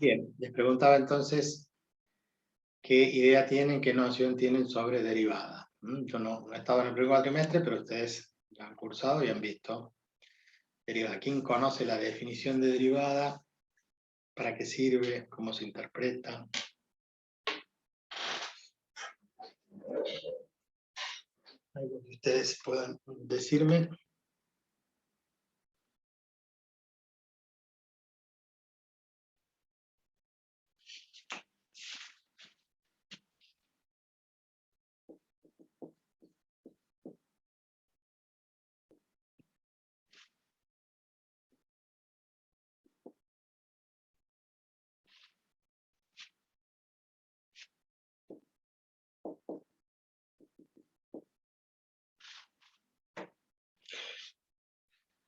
Bien, les preguntaba entonces qué idea tienen, qué noción tienen sobre derivada. Yo no he estado en el primer cuatrimestre, pero ustedes la han cursado y han visto derivada. ¿Quién conoce la definición de derivada? ¿Para qué sirve? ¿Cómo se interpreta? Algo que ustedes puedan decirme.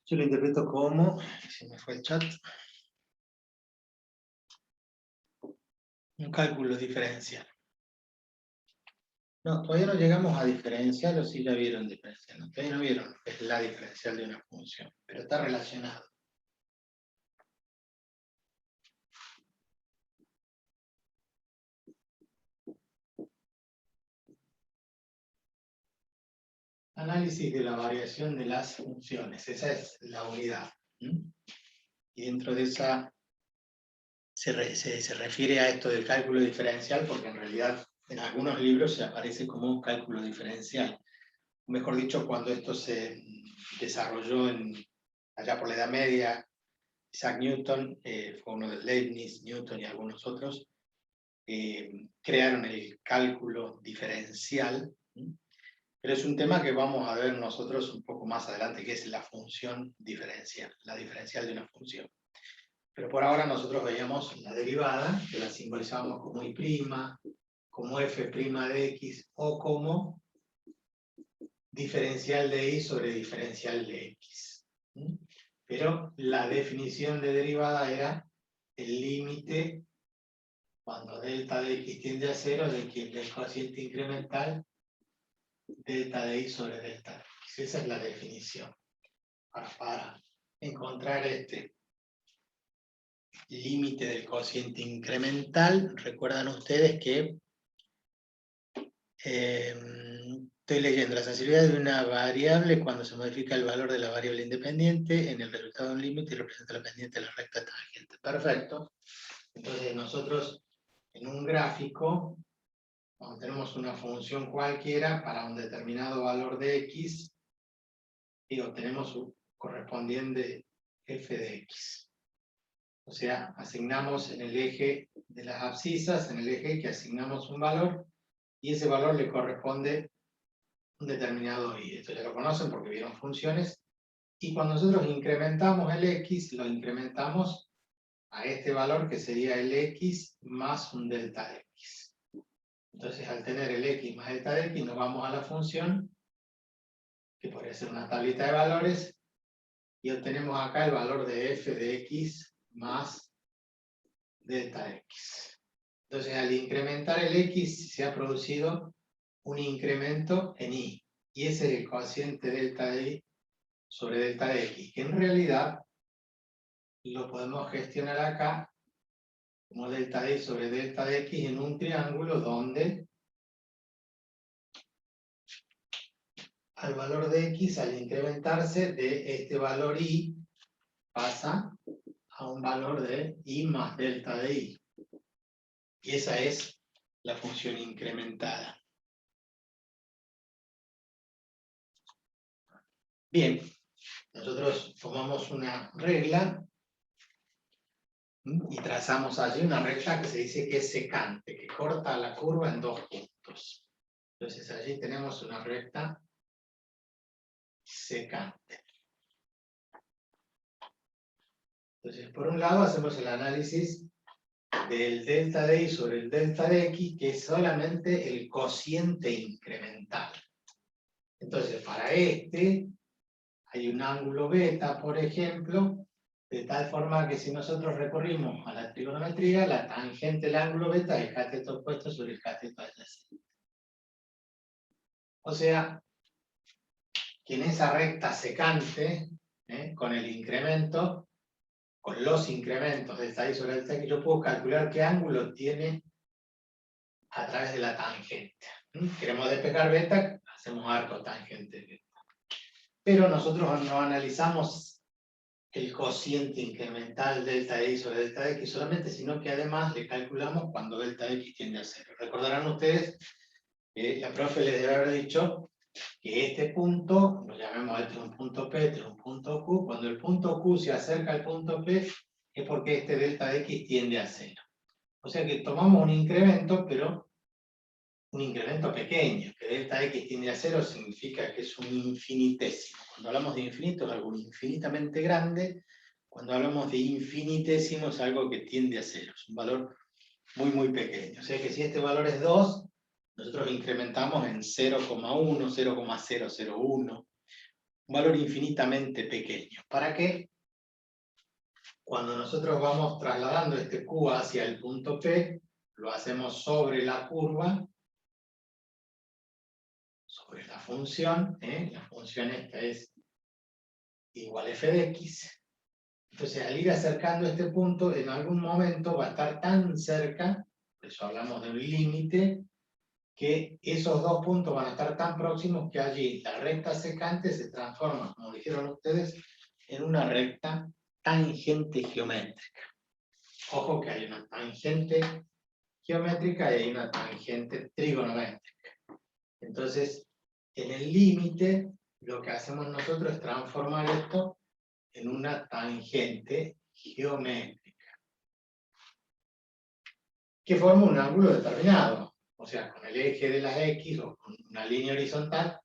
Yo lo interpreto como, se me fue el chat, un cálculo diferencial. No, todavía no llegamos a diferencial, o sí ya vieron diferencial. No, todavía no vieron, es la diferencial de una función, pero está relacionado. Análisis de la variación de las funciones, esa es la unidad. Y dentro de esa se refiere a esto del cálculo diferencial, porque en realidad en algunos libros se aparece como un cálculo diferencial. Mejor dicho, cuando esto se desarrolló allá por la Edad Media, Isaac Newton, fue uno de Leibniz, Newton y algunos otros, crearon el cálculo diferencial. Pero es un tema que vamos a ver nosotros un poco más adelante, que es la función diferencial, la diferencial de una función. Pero por ahora nosotros veíamos la derivada, que la simbolizamos como I', como f' de x, o como diferencial de y sobre diferencial de x. Pero la definición de derivada era el límite cuando delta de x tiende a 0 del cociente incremental delta de y sobre delta de x. Esa es la definición. Ahora, para encontrar este límite del cociente incremental, recuerdan ustedes que estoy leyendo la sensibilidad de una variable cuando se modifica el valor de la variable independiente en el resultado de un límite y representa la pendiente de la recta tangente. Perfecto. Entonces nosotros en un gráfico, cuando tenemos una función cualquiera para un determinado valor de x, y obtenemos su correspondiente f de x. O sea, asignamos en el eje de las abscisas, en el eje que asignamos un valor, y ese valor le corresponde un determinado y. Esto ya lo conocen porque vieron funciones. Y cuando nosotros incrementamos el x, lo incrementamos a este valor que sería el x más un delta de x. Entonces, al tener el x más delta de x, nos vamos a la función, que podría ser una tablita de valores, y obtenemos acá el valor de f de x más delta x. Entonces, al incrementar el x, se ha producido un incremento en y. Y ese es el cociente delta de y sobre delta de x, que en realidad lo podemos gestionar acá como delta de y sobre delta de x en un triángulo donde al valor de x, al incrementarse de este valor y, pasa a un valor de y más delta de y. Y esa es la función incrementada. Bien, nosotros tomamos una regla y trazamos allí una recta que se dice que es secante, que corta la curva en dos puntos. Entonces allí tenemos una recta secante. Entonces, por un lado hacemos el análisis del delta de y sobre el delta de x, que es solamente el cociente incremental. Entonces, para este, hay un ángulo beta, por ejemplo, de tal forma que si nosotros recurrimos a la trigonometría, la tangente del ángulo beta es el cateto opuesto sobre el cateto adyacente. O sea, que en esa recta secante, con el incremento, con los incrementos delta y sobre delta x, yo puedo calcular qué ángulo tiene a través de la tangente. Queremos despejar beta, hacemos arco tangente beta. Pero nosotros no analizamos el cociente incremental delta y sobre delta x solamente, sino que además le calculamos cuando delta x tiende a 0. Recordarán ustedes que la profe les debe haber dicho que este punto, lo llamemos este un punto P, este es un punto Q, cuando el punto Q se acerca al punto P, es porque este delta x tiende a 0. O sea que tomamos un incremento, pero un incremento pequeño, que delta x tiende a 0 significa que es un infinitésimo. Cuando hablamos de infinito es algo infinitamente grande, cuando hablamos de infinitésimo es algo que tiende a 0, es un valor muy muy pequeño. O sea que si este valor es 2, nosotros incrementamos en 0,1, 0,001, un valor infinitamente pequeño. ¿Para qué? Cuando nosotros vamos trasladando este Q hacia el punto P, lo hacemos sobre la curva, sobre la función esta es igual a f de x. Entonces, al ir acercando este punto, en algún momento va a estar tan cerca, por eso hablamos de un límite, que esos dos puntos van a estar tan próximos que allí la recta secante se transforma, como dijeron ustedes, en una recta tangente geométrica. Ojo que hay una tangente geométrica y hay una tangente trigonométrica. Entonces, en el límite, lo que hacemos nosotros es transformar esto en una tangente geométrica, que forma un ángulo determinado. O sea, con el eje de las X o con una línea horizontal,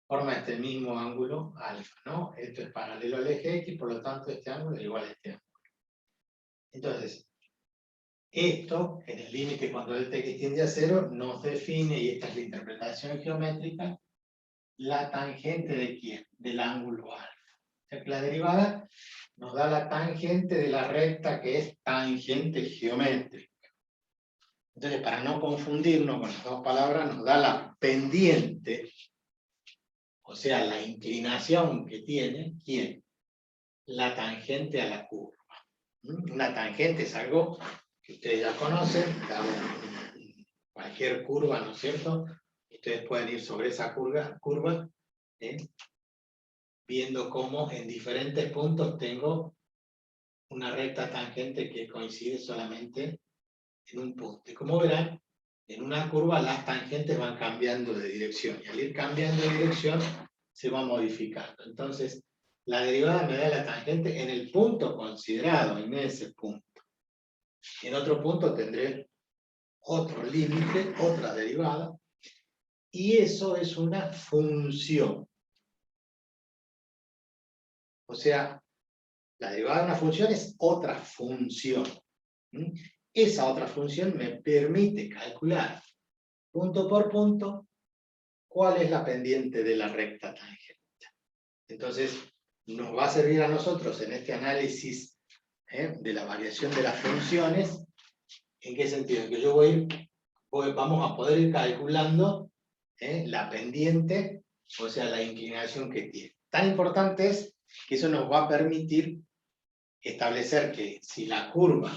forma este mismo ángulo alfa, ¿no? Esto es paralelo al eje X, por lo tanto este ángulo es igual a este ángulo. Entonces, esto, en el límite cuando delta x tiende a 0, nos define, y esta es la interpretación geométrica, la tangente de ¿quién? Del ángulo alfa. O sea que la derivada nos da la tangente de la recta que es tangente geométrica. Entonces, para no confundirnos con las dos palabras, nos da la pendiente, o sea, la inclinación que tiene, ¿quién? La tangente a la curva. Una tangente es algo que ustedes ya conocen, cualquier curva, ¿no es cierto? Ustedes pueden ir sobre esa curva viendo cómo en diferentes puntos tengo una recta tangente que coincide solamente en un punto. Y como verán, en una curva las tangentes van cambiando de dirección, y al ir cambiando de dirección se va modificando. Entonces, la derivada me da la tangente en el punto considerado, en ese punto. En otro punto tendré otro límite, otra derivada, y eso es una función. O sea, la derivada de una función es otra función. Esa otra función me permite calcular, punto por punto, cuál es la pendiente de la recta tangente. Entonces, nos va a servir a nosotros en este análisis de la variación de las funciones. ¿En qué sentido? Que yo vamos a poder ir calculando la pendiente, o sea, la inclinación que tiene. Tan importante es que eso nos va a permitir establecer que si la curva,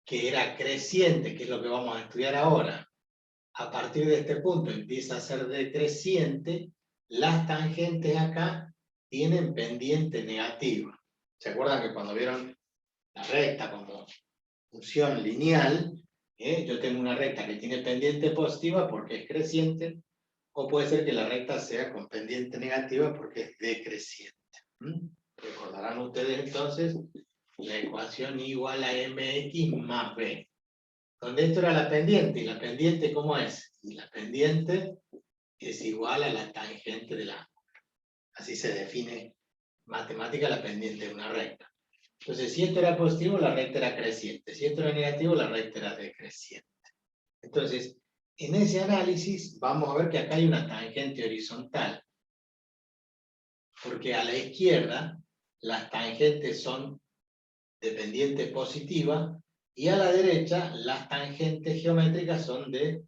que era creciente, que es lo que vamos a estudiar ahora, a partir de este punto empieza a ser decreciente, las tangentes acá tienen pendiente negativa. ¿Se acuerdan que cuando vieron la recta como función lineal, yo tengo una recta que tiene pendiente positiva porque es creciente, o puede ser que la recta sea con pendiente negativa porque es decreciente. Recordarán ustedes entonces la ecuación igual a mx más b, donde esto era la pendiente, y la pendiente ¿cómo es? Y la pendiente es igual a la tangente del ángulo. Así se define matemática la pendiente de una recta. Entonces, si esto era positivo, la recta era creciente. Si esto era negativo, la recta era decreciente. Entonces, en ese análisis vamos a ver que acá hay una tangente horizontal. Porque a la izquierda las tangentes son de pendiente positiva, y a la derecha las tangentes geométricas son de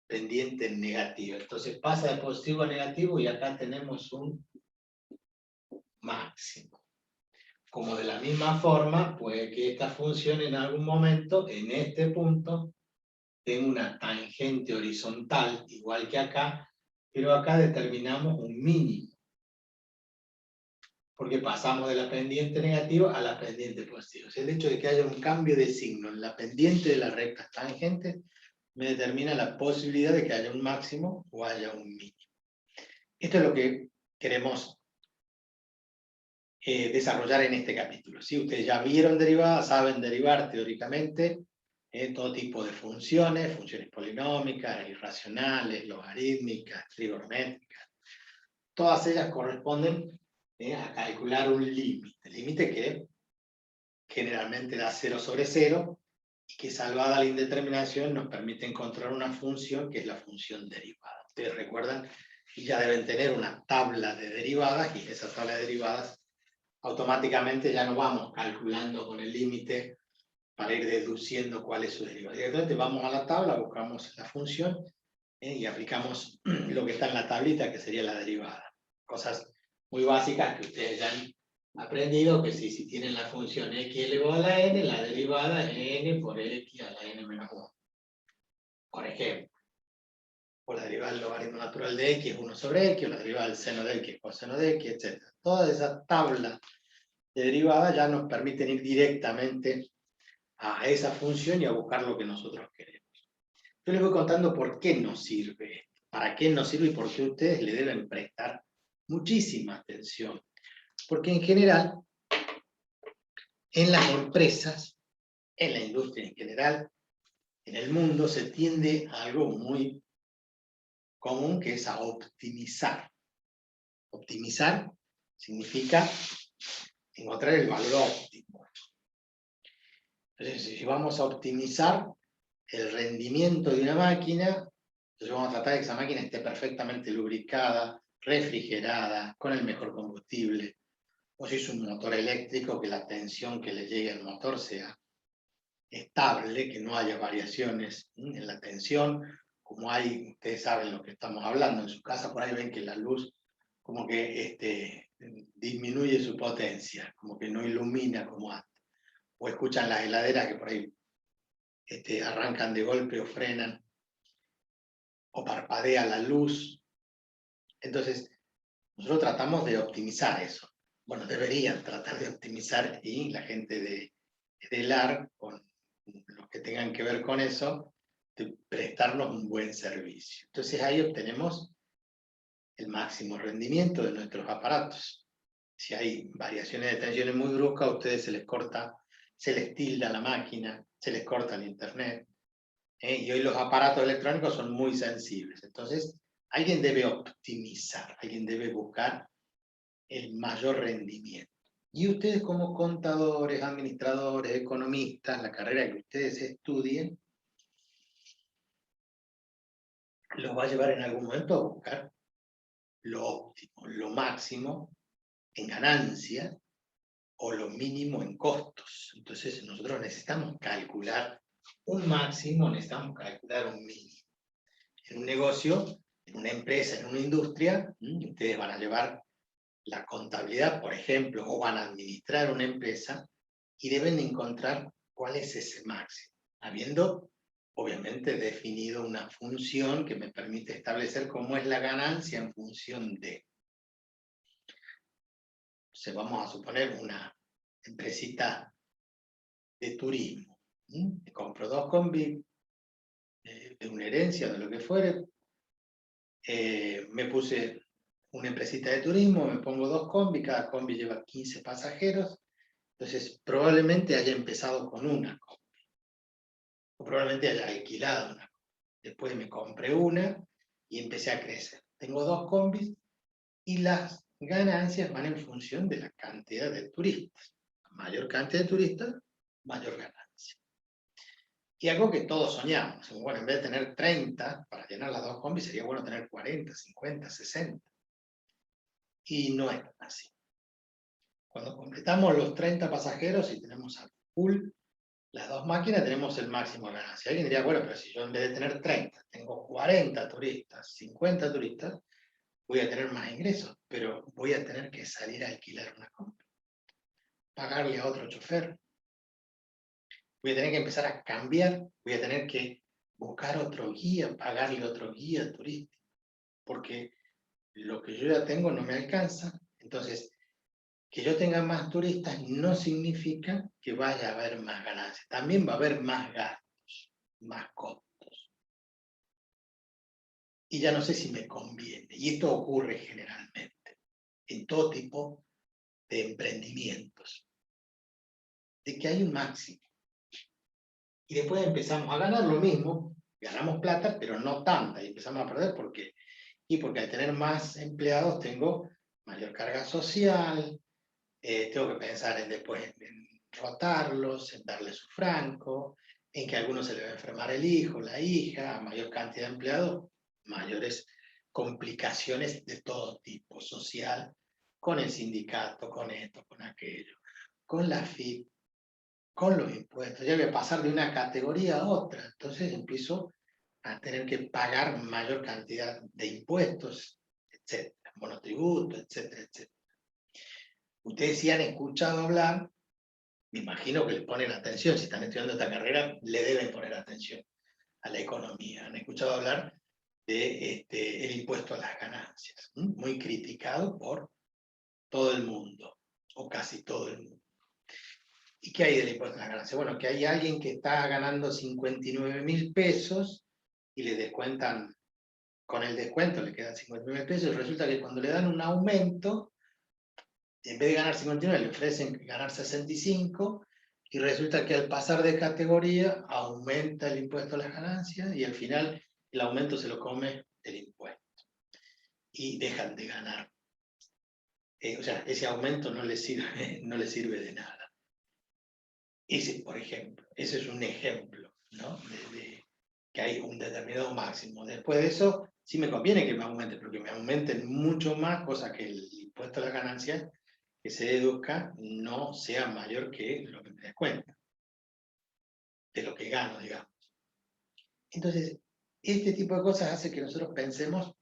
pendiente negativa. Entonces pasa de positivo a negativo y acá tenemos un máximo. como de la misma forma, puede que esta función en algún momento, en este punto, tenga una tangente horizontal, igual que acá, pero acá determinamos un mínimo. Porque pasamos de la pendiente negativa a la pendiente positiva. O sea, el hecho de que haya un cambio de signo en la pendiente de las rectas tangentes me determina la posibilidad de que haya un máximo o haya un mínimo. Esto es lo que queremos desarrollar en este capítulo. ¿Sí? Ustedes ya vieron derivadas, saben derivar teóricamente todo tipo de funciones, funciones polinómicas, irracionales, logarítmicas, trigonométricas. Todas ellas corresponden a calcular un límite que generalmente da 0 sobre 0 y que salvada la indeterminación nos permite encontrar una función que es la función derivada. Ustedes recuerdan y ya deben tener una tabla de derivadas y en esa tabla de derivadas automáticamente ya no vamos calculando con el límite para ir deduciendo cuál es su derivada. Directamente vamos a la tabla, buscamos la función y aplicamos lo que está en la tablita que sería la derivada. Cosas muy básicas que ustedes ya han aprendido, que si tienen la función x elevado a la n, la derivada es n por x a la n menos 1. Por ejemplo, o la derivada del logaritmo natural de x es 1 sobre x, o la derivada del seno de x es coseno de x, etc. Todas esas tablas de derivada ya nos permiten ir directamente a esa función y a buscar lo que nosotros queremos. Yo les voy contando por qué nos sirve esto, para qué nos sirve y por qué ustedes le deben prestar muchísima atención. Porque en general, en las empresas, en la industria en general, en el mundo, se tiende a algo muy común que es a optimizar. Optimizar significa encontrar el valor óptimo. Entonces, si vamos a optimizar el rendimiento de una máquina, entonces vamos a tratar de que esa máquina esté perfectamente lubricada, refrigerada, con el mejor combustible. O si es un motor eléctrico, que la tensión que le llegue al motor sea estable, que no haya variaciones en la tensión, como hay, ustedes saben lo que estamos hablando, en su casa por ahí ven que la luz como que disminuye su potencia, como que no ilumina como antes. O escuchan las heladeras que por ahí arrancan de golpe o frenan, o parpadea la luz. Entonces, nosotros tratamos de optimizar eso. Bueno, deberían tratar de optimizar y la gente del AR, con los que tengan que ver con eso, de prestarnos un buen servicio. Entonces ahí obtenemos el máximo rendimiento de nuestros aparatos. Si hay variaciones de tensiones muy bruscas, a ustedes se les corta, se les tilda la máquina, se les corta el internet. Y hoy los aparatos electrónicos son muy sensibles. Entonces, alguien debe optimizar, alguien debe buscar el mayor rendimiento. Y ustedes como contadores, administradores, economistas, la carrera que ustedes estudien, los va a llevar en algún momento a buscar lo óptimo, lo máximo en ganancia o lo mínimo en costos. Entonces nosotros necesitamos calcular un máximo, necesitamos calcular un mínimo. En un negocio, en una empresa, en una industria, ustedes van a llevar la contabilidad, por ejemplo, o van a administrar una empresa y deben encontrar cuál es ese máximo, habiendo obviamente definido una función que me permite establecer cómo es la ganancia en función de. Entonces vamos a suponer una empresita de turismo. Me compro 2 combis de una herencia, de lo que fuere. Me puse una empresita de turismo, me pongo 2 combis, cada combi lleva 15 pasajeros. Entonces probablemente haya empezado con una combi. O probablemente haya alquilado una combi. Después me compré una y empecé a crecer. Tengo 2 combis y las ganancias van en función de la cantidad de turistas. Mayor cantidad de turistas, mayor ganancia. Y algo que todos soñamos. Bueno, en vez de tener 30 para llenar las 2 combis, sería bueno tener 40, 50, 60. Y no es así. Cuando completamos los 30 pasajeros y tenemos a full las 2 máquinas, tenemos el máximo de ganancia. Alguien diría, bueno, pero si yo en vez de tener 30, tengo 40 turistas, 50 turistas, voy a tener más ingresos, pero voy a tener que salir a alquilar una combi. pagarle a otro chofer. Voy a tener que empezar a cambiar, voy a tener que buscar otro guía, pagarle otro guía turístico, porque lo que yo ya tengo no me alcanza. Entonces, que yo tenga más turistas no significa que vaya a haber más ganancias. También va a haber más gastos, más costos. Y ya no sé si me conviene. Y esto ocurre generalmente en todo tipo de emprendimientos. De que hay un máximo. Y después empezamos a ganar lo mismo, ganamos plata, pero no tanta, y empezamos a perder. ¿Por qué? Y porque al tener más empleados tengo mayor carga social, tengo que pensar en después en rotarlos, en darle su franco, en que a algunos se le va a enfermar el hijo, la hija, a mayor cantidad de empleados, mayores complicaciones de todo tipo, social, con el sindicato, con esto, con aquello, con la FIP, con los impuestos. Ya voy a pasar de una categoría a otra, entonces empiezo a tener que pagar mayor cantidad de impuestos, etcétera, monotributo, etcétera, etcétera. Ustedes sí han escuchado hablar, me imagino que les ponen atención, si están estudiando esta carrera, le deben poner atención a la economía. Han escuchado hablar de el impuesto a las ganancias, muy criticado por todo el mundo, o casi todo el mundo. ¿Y qué hay del impuesto a las ganancias? Bueno, que hay alguien que está ganando 59.000 pesos y le descuentan, con el descuento le quedan 59 pesos, y resulta que cuando le dan un aumento, en vez de ganar 59, le ofrecen ganar 65, y resulta que al pasar de categoría aumenta el impuesto a las ganancias, y al final el aumento se lo come el impuesto. Y dejan de ganar. O sea, ese aumento no les sirve de nada. Ese, por ejemplo, ese es un ejemplo, ¿no? De que hay un determinado máximo. Después de eso, sí me conviene que me aumente, pero que me aumenten mucho más, cosa que el impuesto a las ganancias que se deduzca no sea mayor que lo que me descuenta, de lo que gano, digamos. Entonces, este tipo de cosas hace que nosotros pensemos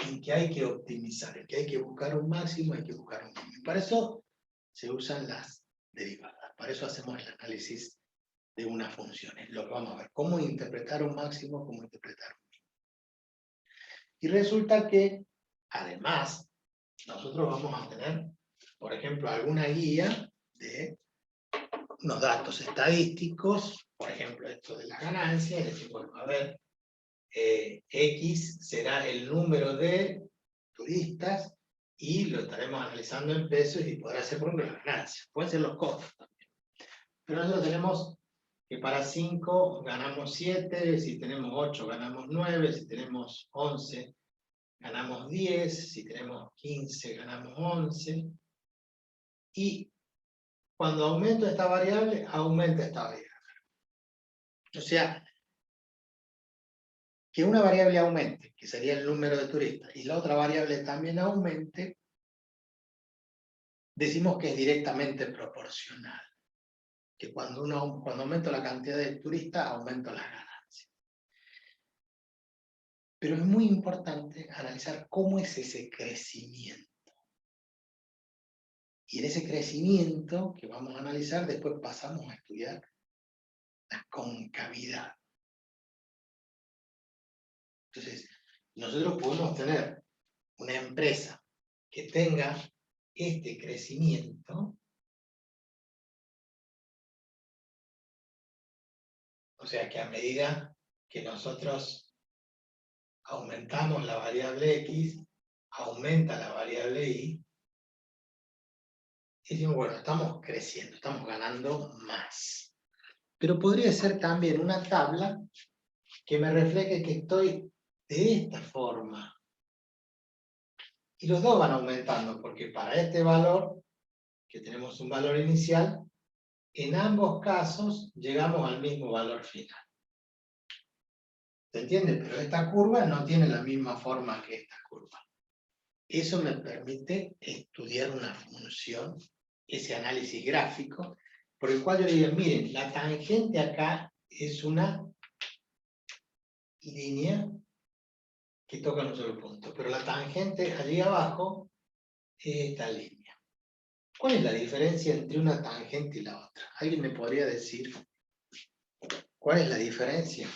en que hay que optimizar, en que hay que buscar un máximo, hay que buscar un mínimo. Y para eso se usan las derivadas, para eso hacemos el análisis de una función, es lo que vamos a ver, cómo interpretar un máximo, cómo interpretar un mínimo. Y resulta que, además, nosotros vamos a tener, por ejemplo, alguna guía de unos datos estadísticos, por ejemplo, esto de la ganancia, y decir, bueno, a ver, X será el número de turistas, y lo estaremos analizando en pesos, y podrá ser, por ejemplo, las ganancias, pueden ser los costos también. Pero nosotros tenemos que para 5 ganamos 7, si tenemos 8 ganamos 9, si tenemos 11 ganamos 10, si tenemos 15 ganamos 11, y cuando aumento esta variable, aumenta esta variable. O sea, que una variable aumente, que sería el número de turistas, y la otra variable también aumente, decimos que es directamente proporcional. Que cuando aumento la cantidad de turistas, aumento las ganancias. Pero es muy importante analizar cómo es ese crecimiento. Y en ese crecimiento que vamos a analizar, después pasamos a estudiar la concavidad. Entonces, nosotros podemos tener una empresa que tenga este crecimiento, o sea que a medida que nosotros aumentamos la variable X, aumenta la variable Y, y decimos, bueno, estamos creciendo, estamos ganando más. Pero podría ser también una tabla que me refleje que estoy de esta forma. Y los dos van aumentando, porque para este valor, que tenemos un valor inicial, en ambos casos llegamos al mismo valor final. ¿Se entiende? Pero esta curva no tiene la misma forma que esta curva. Eso me permite estudiar una función, ese análisis gráfico, por el cual yo digo, miren, la tangente acá es una línea que toca en un solo punto, pero la tangente allí abajo es esta línea. ¿Cuál es la diferencia entre una tangente y la otra? ¿Alguien me podría decir cuál es la diferencia?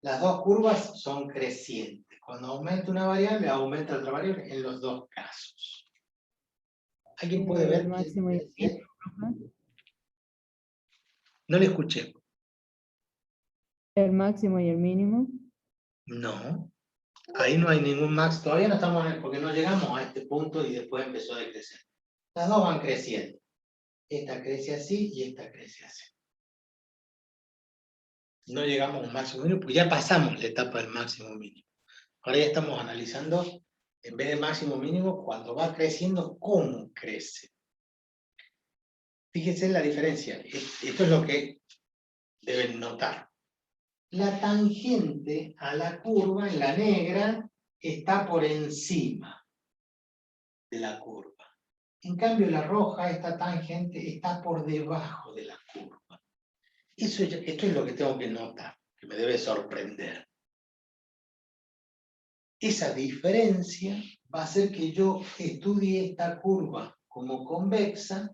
Las dos curvas son crecientes. Cuando aumenta una variable, aumenta otra variable en los dos casos. ¿Alguien puede El ver? máximo y el mínimo, profe. No le escuché. El máximo y el mínimo. No. Ahí no hay ningún max. Todavía no estamos, porque no llegamos a este punto y después empezó a decrecer. Las dos van creciendo. Esta crece así y esta crece así. No llegamos a un máximo mínimo, porque ya pasamos la etapa del máximo mínimo. Ahora ya estamos analizando, en vez de máximo mínimo, cuando va creciendo, cómo crece. Fíjense la diferencia. Esto es lo que deben notar. La tangente a la curva, en la negra, está por encima de la curva. En cambio, la roja, esta tangente, está por debajo de la curva. Esto es lo que tengo que notar, que me debe sorprender. Esa diferencia va a hacer que yo estudie esta curva como convexa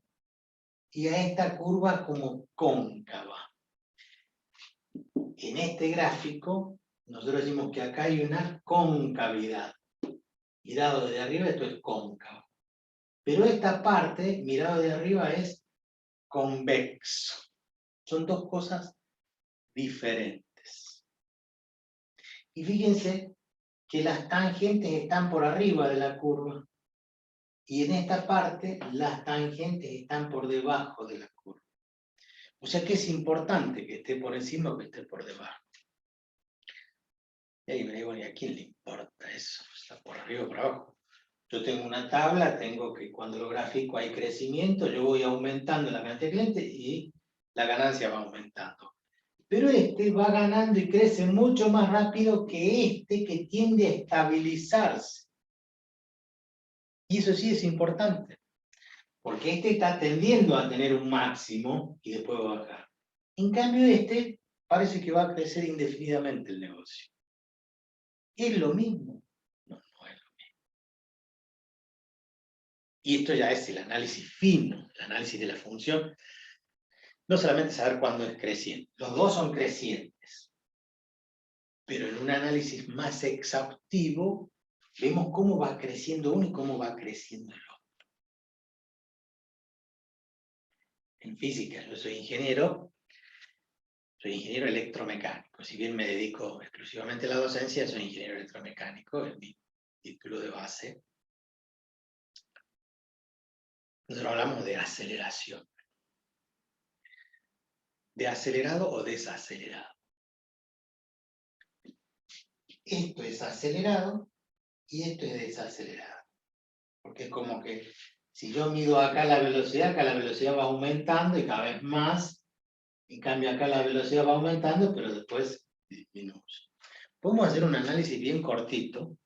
y a esta curva como cóncava. En este gráfico, nosotros decimos que acá hay una concavidad. Mirado desde arriba, esto es cóncavo. Pero esta parte, mirado de arriba, es convexo. Son dos cosas diferentes. Y fíjense que las tangentes están por arriba de la curva. Y en esta parte, las tangentes están por debajo de la curva. O sea que es importante que esté por encima o que esté por debajo. Y ahí me digo, ¿y a quién le importa eso? Está por arriba o por abajo. Yo tengo una tabla, tengo que cuando lo grafico hay crecimiento, yo voy aumentando la cantidad de clientes y la ganancia va aumentando. Pero este va ganando y crece mucho más rápido que este que tiende a estabilizarse. Y eso sí es importante, porque este está tendiendo a tener un máximo y después va a bajar. En cambio este parece que va a crecer indefinidamente el negocio. ¿Es lo mismo? No, no es lo mismo. Y esto ya es el análisis fino, el análisis de la función. No solamente saber cuándo es creciente, los dos son crecientes. Pero en un análisis más exhaustivo, vemos cómo va creciendo uno y cómo va creciendo el otro. En física, yo soy ingeniero electromecánico. Si bien me dedico exclusivamente a la docencia, soy ingeniero electromecánico, es mi título de base. Nosotros hablamos de aceleración. De acelerado o desacelerado. Esto es acelerado y esto es desacelerado. Porque es como que si yo mido acá la velocidad va aumentando y cada vez más. En cambio acá la velocidad va aumentando, pero después disminuye. Podemos hacer un análisis bien cortito,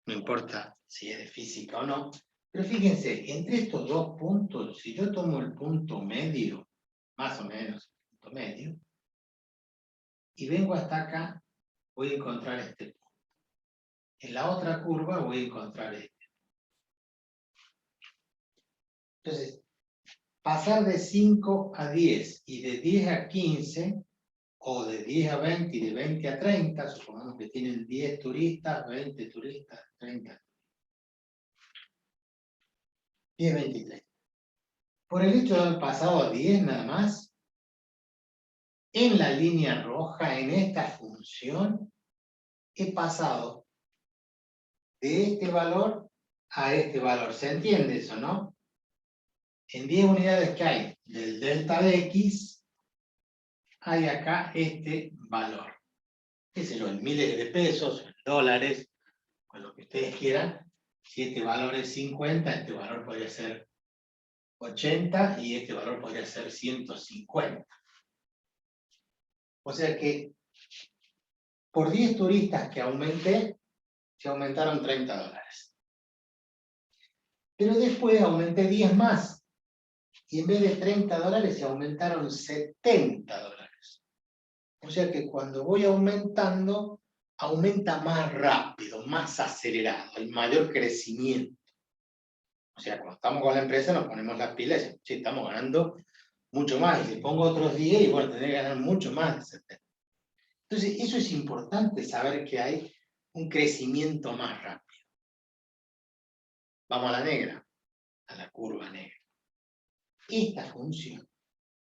no importa si es de física o no, pero fíjense, entre estos dos puntos, si yo tomo el punto medio, más o menos el punto medio, y vengo hasta acá, voy a encontrar este punto. En la otra curva voy a encontrar este. Entonces, pasar de 5 a 10 y de 10 a 15, o de 10 a 20 y de 20 a 30, supongamos que tienen 10 turistas, 20 turistas, 30. 10, 20 y 30. Por el hecho de haber pasado a 10 nada más, en la línea roja, en esta función, he pasado de este valor a este valor. ¿Se entiende eso, no? En 10 unidades que hay del delta de X, hay acá este valor. Qué sé yo, en miles de pesos, en dólares, con lo que ustedes quieran. Si este valor es 50, este valor podría ser 80 y este valor podría ser 150. O sea que por 10 turistas que aumenté, se aumentaron $30. Pero después aumenté 10 más. Y en vez de $30 se aumentaron $70. O sea que cuando voy aumentando, aumenta más rápido, más acelerado, hay mayor crecimiento. O sea, cuando estamos con la empresa nos ponemos las pilas y decimos, sí, estamos ganando mucho más. Y si pongo otros 10, igual tendré que ganar mucho más de 70. Entonces, eso es importante, saber que hay un crecimiento más rápido. Vamos a la negra, a la curva negra. Esta función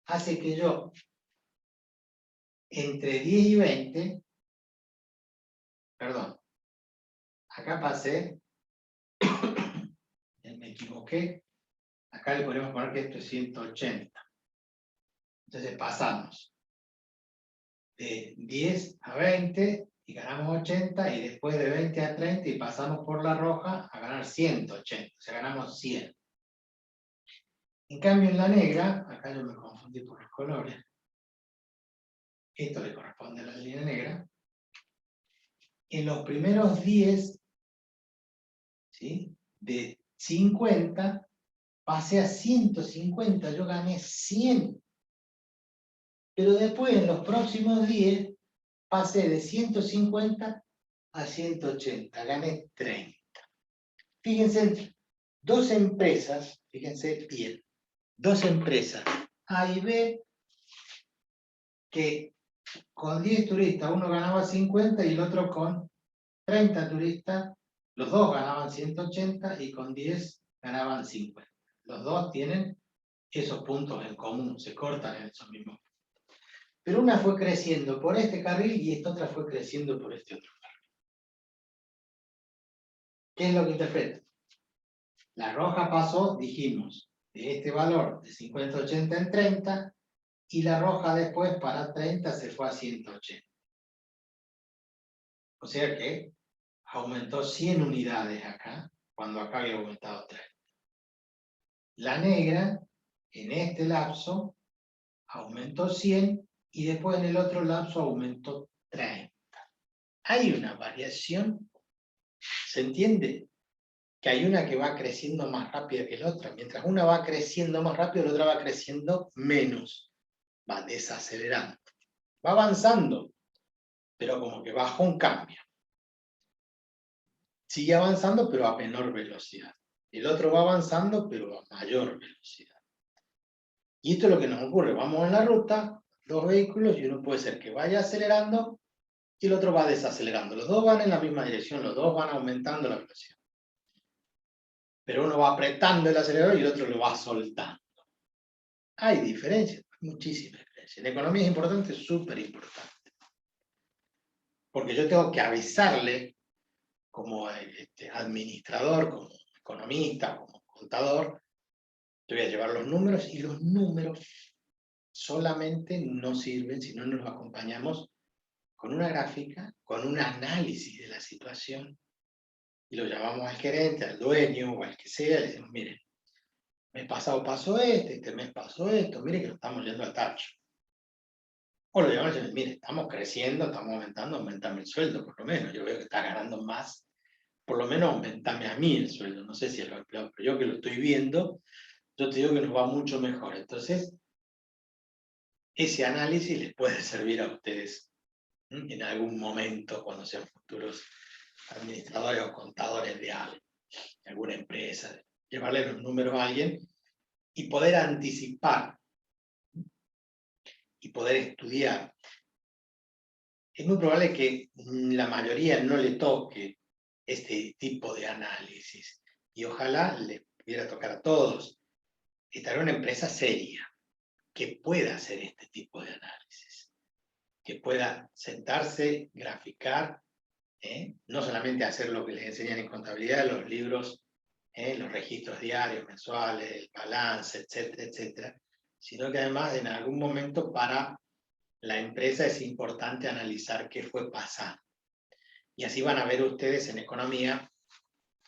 hace que yo, entre 10 y 20, perdón, acá pasé, me equivoqué, acá le podemos poner que esto es 180. Entonces pasamos de 10 a 20 y ganamos 80, y después de 20 a 30 y pasamos por la roja a ganar 180, o sea, ganamos 100. En cambio, en la negra, acá yo me confundí por los colores, esto le corresponde a la línea negra, en los primeros 10, ¿sí?, de 50, pasé a 150, yo gané 100. Pero después, en los próximos 10, pasé de 150 a 180, gané 30. Fíjense, dos empresas, fíjense bien, dos empresas, A y B, que con 10 turistas uno ganaba 50 y el otro con 30 turistas, los dos ganaban 180 y con 10 ganaban 50. Los dos tienen esos puntos en común, se cortan en esos mismos. Pero una fue creciendo por este carril y esta otra fue creciendo por este otro carril. ¿Qué es lo que interpreta? La roja pasó, dijimos, de este valor de 50-80 en 30, y la roja después para 30 se fue a 180. O sea que aumentó 100 unidades acá, cuando acá había aumentado 30. La negra, en este lapso, aumentó 100 y después en el otro lapso aumentó 30. Hay una variación, ¿se entiende? Que hay una que va creciendo más rápida que la otra. Mientras una va creciendo más rápido, la otra va creciendo menos. Va desacelerando. Va avanzando, pero como que bajo un cambio. Sigue avanzando, pero a menor velocidad. El otro va avanzando, pero a mayor velocidad. Y esto es lo que nos ocurre. Vamos en la ruta, dos vehículos, y uno puede ser que vaya acelerando y el otro va desacelerando. Los dos van en la misma dirección, los dos van aumentando la velocidad. Pero uno va apretando el acelerador y el otro lo va soltando. Hay diferencias, muchísimas diferencias. En economía es importante, súper importante. Porque yo tengo que avisarle, como administrador, como economista, como contador, te voy a llevar los números, y los números solamente no sirven si no nos acompañamos con una gráfica, con un análisis de la situación, y lo llamamos al gerente, al dueño o al que sea, y le decimos, miren, mes pasado pasó este mes pasó esto, mire que lo estamos yendo al tacho. O lo llamamos y decimos, mire, estamos creciendo, estamos aumentando, aumentame el sueldo por lo menos, yo veo que está ganando más, por lo menos aumentame a mí el sueldo, no sé si a los empleados, pero yo que lo estoy viendo, yo te digo que nos va mucho mejor. Entonces, ese análisis les puede servir a ustedes en algún momento cuando sean futuros administradores o contadores de algo, de alguna empresa, llevarle los números a alguien y poder anticipar y poder estudiar. Es muy probable que la mayoría no le toque este tipo de análisis, y ojalá le pudiera tocar a todos. Estar en una empresa seria que pueda hacer este tipo de análisis, que pueda sentarse, graficar, no solamente hacer lo que les enseñan en contabilidad, los libros, los registros diarios, mensuales, el balance, etcétera, etcétera, sino que además en algún momento para la empresa es importante analizar qué fue pasando. Y así van a ver ustedes en economía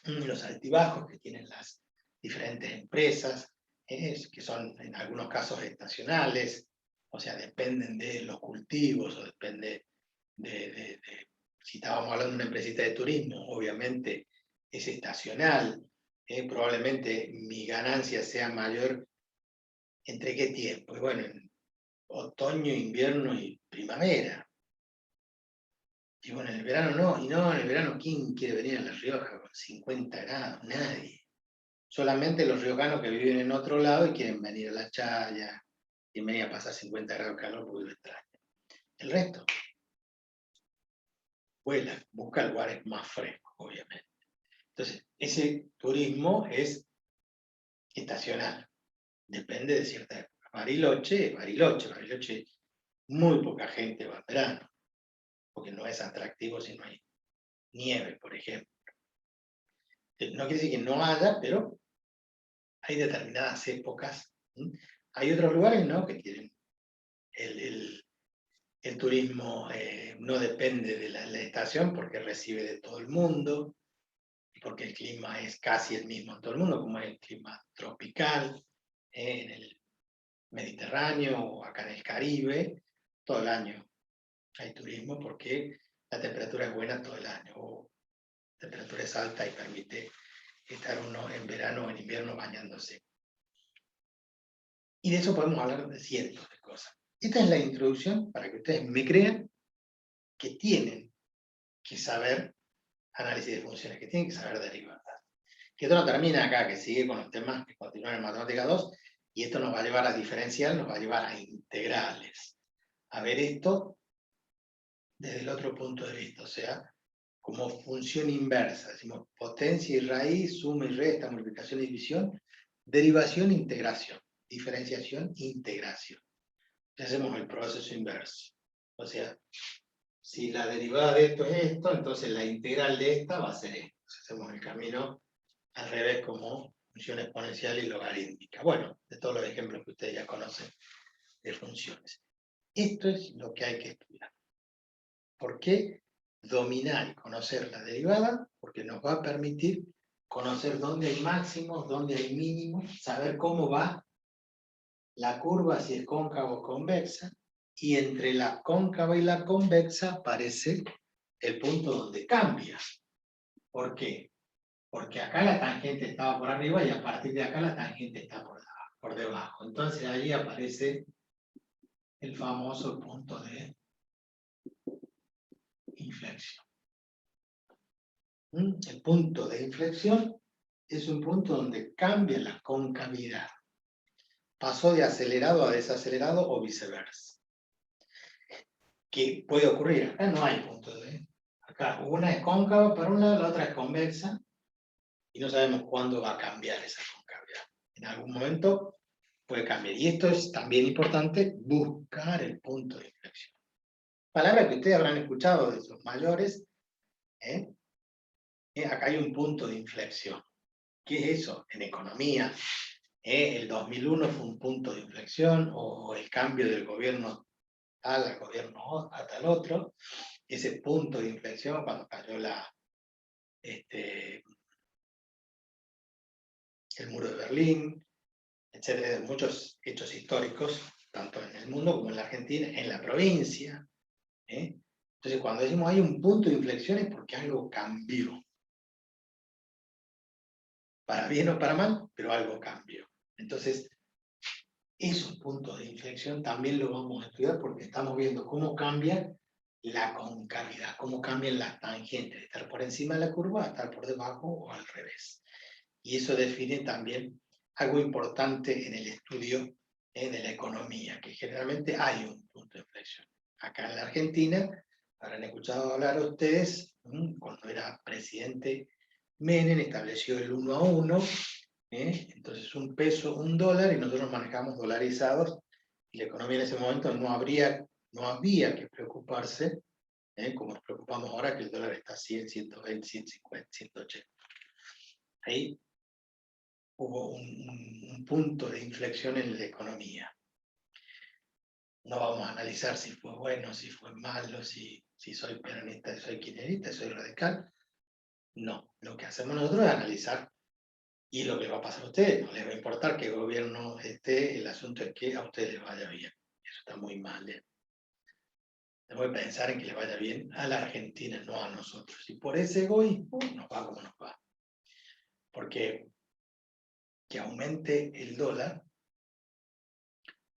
los altibajos que tienen las diferentes empresas, que son en algunos casos estacionales, o sea, dependen de los cultivos, o depende si estábamos hablando de una empresita de turismo, obviamente es estacional, probablemente mi ganancia sea mayor, ¿entre qué tiempo? Y bueno, en otoño, invierno y primavera. Y bueno, en el verano no, y no, en el verano, ¿quién quiere venir a La Rioja con 50 grados? Nadie. solamente los riojanos que viven en otro lado y quieren venir a la Chaya, quieren venir a pasar 50 grados de calor porque lo extrañan. El resto vuela, busca lugares más frescos, obviamente. Entonces, ese turismo es estacional, depende de cierta época. Bariloche, muy poca gente va en verano, porque no es atractivo si no hay nieve, por ejemplo. No quiere decir que no haya, pero hay determinadas épocas. Hay otros lugares, ¿no?, que tienen el turismo no depende de la estación porque recibe de todo el mundo, porque el clima es casi el mismo en todo el mundo, como es el clima tropical, en el Mediterráneo o acá en el Caribe, todo el año hay turismo porque la temperatura es buena todo el año, o la temperatura es alta y permite estar uno en verano o en invierno bañándose. Y de eso podemos hablar de cientos de cosas. Esta es la introducción para que ustedes me crean que tienen que saber análisis de funciones, que tienen que saber derivadas. Que esto no termina acá, que sigue con los temas que continúan en Matemática 2, y esto nos va a llevar a diferencial, nos va a llevar a integrales. A ver esto desde el otro punto de vista, o sea, como función inversa. Decimos potencia y raíz, suma y resta, multiplicación y división, derivación e integración, diferenciación e integración. Hacemos el proceso inverso. O sea, si la derivada de esto es esto, entonces la integral de esta va a ser esto. Hacemos el camino al revés como función exponencial y logarítmica. Bueno, de todos los ejemplos que ustedes ya conocen de funciones. Esto es lo que hay que estudiar. ¿Por qué? Dominar y conocer la derivada, porque nos va a permitir conocer dónde hay máximos, dónde hay mínimos, saber cómo va la curva, si es cóncava o convexa, y entre la cóncava y la convexa aparece el punto donde cambia. ¿Por qué? Porque acá la tangente estaba por arriba y a partir de acá la tangente está por debajo. Entonces ahí aparece el famoso punto de inflexión. El punto de inflexión es un punto donde cambia la concavidad. Pasó de acelerado a desacelerado o viceversa. ¿Qué puede ocurrir? Acá no hay punto de... Acá una es cóncava para un lado, la otra es convexa, y no sabemos cuándo va a cambiar esa concavidad. En algún momento puede cambiar. Y esto es también importante, buscar el punto de inflexión. Palabra que ustedes habrán escuchado de sus mayores. Acá hay un punto de inflexión. ¿Qué es eso? En economía, el 2001 fue un punto de inflexión, o el cambio del gobierno tal al gobierno a tal otro. Ese punto de inflexión, cuando cayó el muro de Berlín, etcétera, muchos hechos históricos, tanto en el mundo como en la Argentina, en la provincia. Entonces, cuando decimos hay un punto de inflexión es porque algo cambió. Para bien o para mal, pero algo cambió. Entonces, esos puntos de inflexión también lo vamos a estudiar porque estamos viendo cómo cambia la concavidad, cómo cambian las tangentes, de estar por encima de la curva a estar por debajo o al revés. Y eso define también algo importante en el estudio de la economía, que generalmente hay un punto de inflexión. Acá en la Argentina, habrán escuchado hablar a ustedes, cuando era presidente Menem estableció el 1 a 1, entonces un peso, un dólar, y nosotros manejamos dolarizados, y la economía en ese momento no había que preocuparse, como nos preocupamos ahora que el dólar está a 100, 120, 150, 180. Ahí hubo un punto de inflexión en la economía. No vamos a analizar si fue bueno, si fue malo, si soy peronista, si soy kirchnerista, si soy radical. No, lo que hacemos nosotros es analizar. Y lo que va a pasar a ustedes, no les va a importar qué gobierno esté, el asunto es que a ustedes les vaya bien. Eso está muy mal. Debo pensar en que les vaya bien a la Argentina, no a nosotros. Y por ese egoísmo nos va como nos va. Porque que aumente el dólar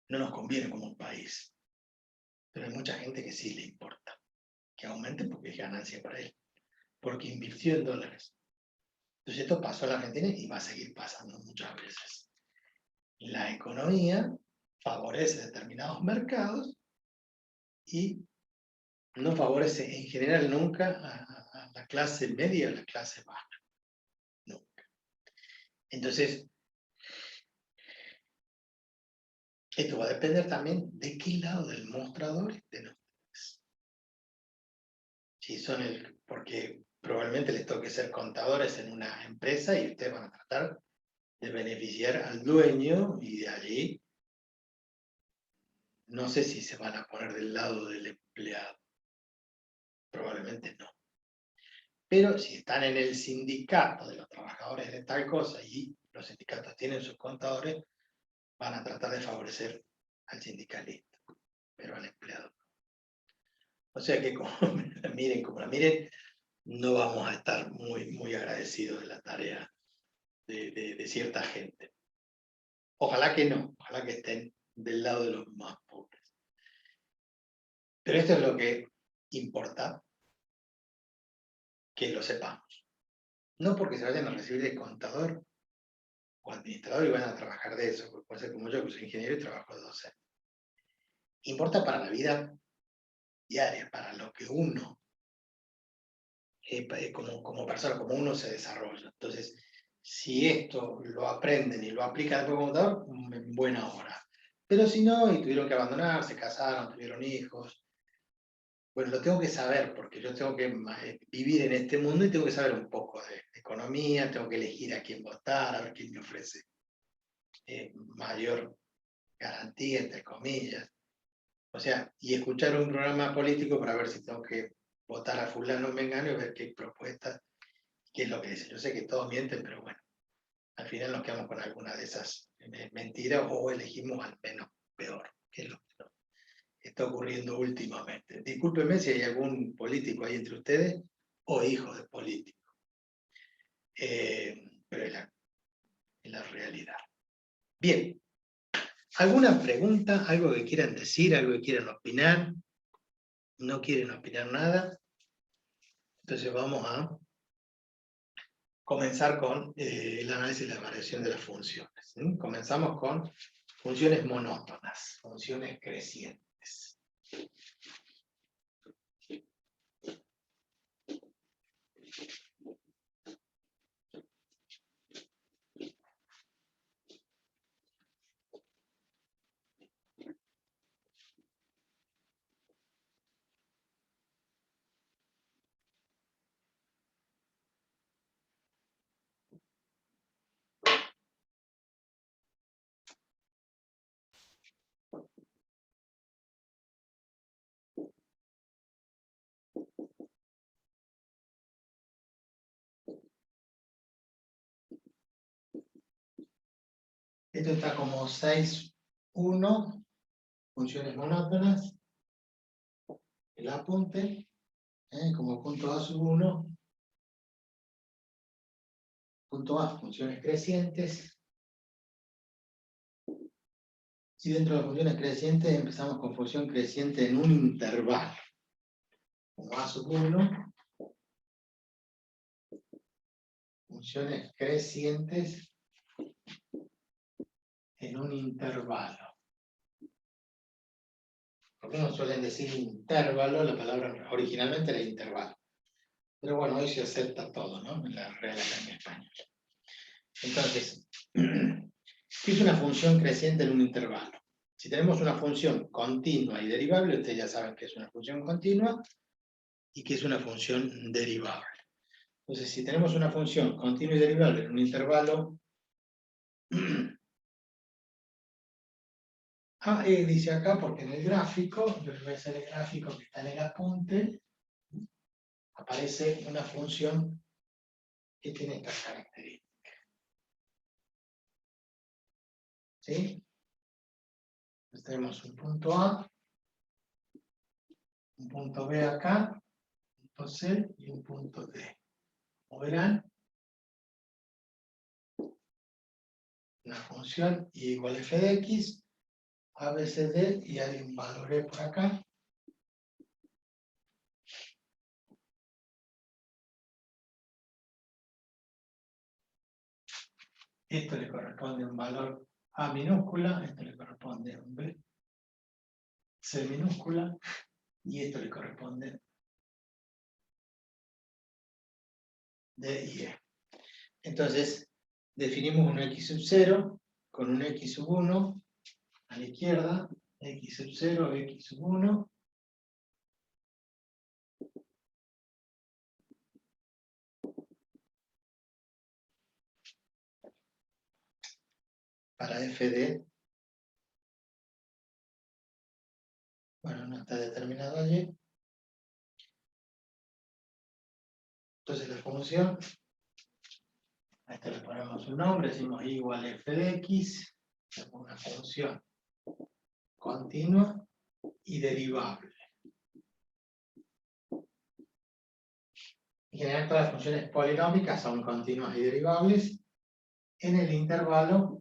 no nos conviene como un país. Pero hay mucha gente que sí le importa que aumente porque es ganancia para él. Porque invirtió en dólares. Entonces esto pasó en la Argentina y va a seguir pasando muchas veces. La economía favorece determinados mercados y no favorece en general nunca a la clase media o a la clase baja. Nunca. Entonces, esto va a depender también de qué lado del mostrador estén ustedes. Si son porque probablemente les toque ser contadores en una empresa y ustedes van a tratar de beneficiar al dueño y de allí no sé si se van a poner del lado del empleado. Probablemente no. Pero si están en el sindicato de los trabajadores de tal cosa y los sindicatos tienen sus contadores, van a tratar de favorecer al sindicalista, pero al empleado. O sea que como la miren, no vamos a estar muy agradecidos de la tarea de cierta gente. Ojalá que no, ojalá que estén del lado de los más pobres. Pero esto es lo que importa que lo sepamos. No porque se vayan a recibir de contador o administrador y van a trabajar de eso, porque puede ser como yo, que soy ingeniero y trabajo de docente. Importa para la vida diaria, para lo que uno, como persona, como uno se desarrolla. Entonces, si esto lo aprenden y lo aplican después como contador, en buena hora. Pero si no, y tuvieron que abandonar, se casaron, tuvieron hijos, bueno, lo tengo que saber, porque yo tengo que vivir en este mundo y tengo que saber un poco de economía, tengo que elegir a quién votar, a ver quién me ofrece mayor garantía, entre comillas. O sea, y escuchar un programa político para ver si tengo que votar a fulano o mengano y ver qué propuestas, qué es lo que dicen. Yo sé que todos mienten, pero bueno, al final nos quedamos con alguna de esas mentiras o elegimos al menos peor, que es lo que está ocurriendo últimamente. Discúlpenme si hay algún político ahí entre ustedes o hijos de políticos, pero es la realidad. Bien, ¿alguna pregunta? ¿Algo que quieran decir? ¿Algo que quieran opinar? ¿No quieren opinar nada? Entonces vamos a comenzar con el análisis de la variación de las funciones. ¿Sí? Comenzamos con funciones monótonas, funciones crecientes. Esto está como 6.1, funciones monótonas, el apunte, como punto A sub 1, punto A, funciones crecientes, y dentro de las funciones crecientes empezamos con función creciente en un intervalo, como A sub 1, funciones crecientes en un intervalo. Algunos suelen decir intervalo, la palabra originalmente era intervalo. Pero bueno, hoy se acepta todo, ¿no? En la Real Academia Española. Entonces, ¿qué es una función creciente en un intervalo? Si tenemos una función continua y derivable, ustedes ya saben que es una función continua y que es una función derivable. Entonces, si tenemos una función continua y derivable en un intervalo, dice acá, porque en el gráfico, yo les voy a hacer el gráfico que está en el apunte, aparece una función que tiene estas características. ¿Sí? Entonces tenemos un punto A, un punto B acá, un punto C y un punto D. Como verán, una función y igual a f de x, a, b, c, d, y hay un valor e por acá. esto le corresponde a un valor A minúscula, esto le corresponde a un B, C minúscula, y esto le corresponde D y E. Entonces, definimos un X sub 0 con un X sub 1 a la izquierda, X sub 0, X sub 1, para f de, bueno, no está determinado allí. Entonces la función, a esto le ponemos un nombre, decimos y igual a f de x, es una función continua y derivable. En general todas las funciones polinómicas son continuas y derivables en el intervalo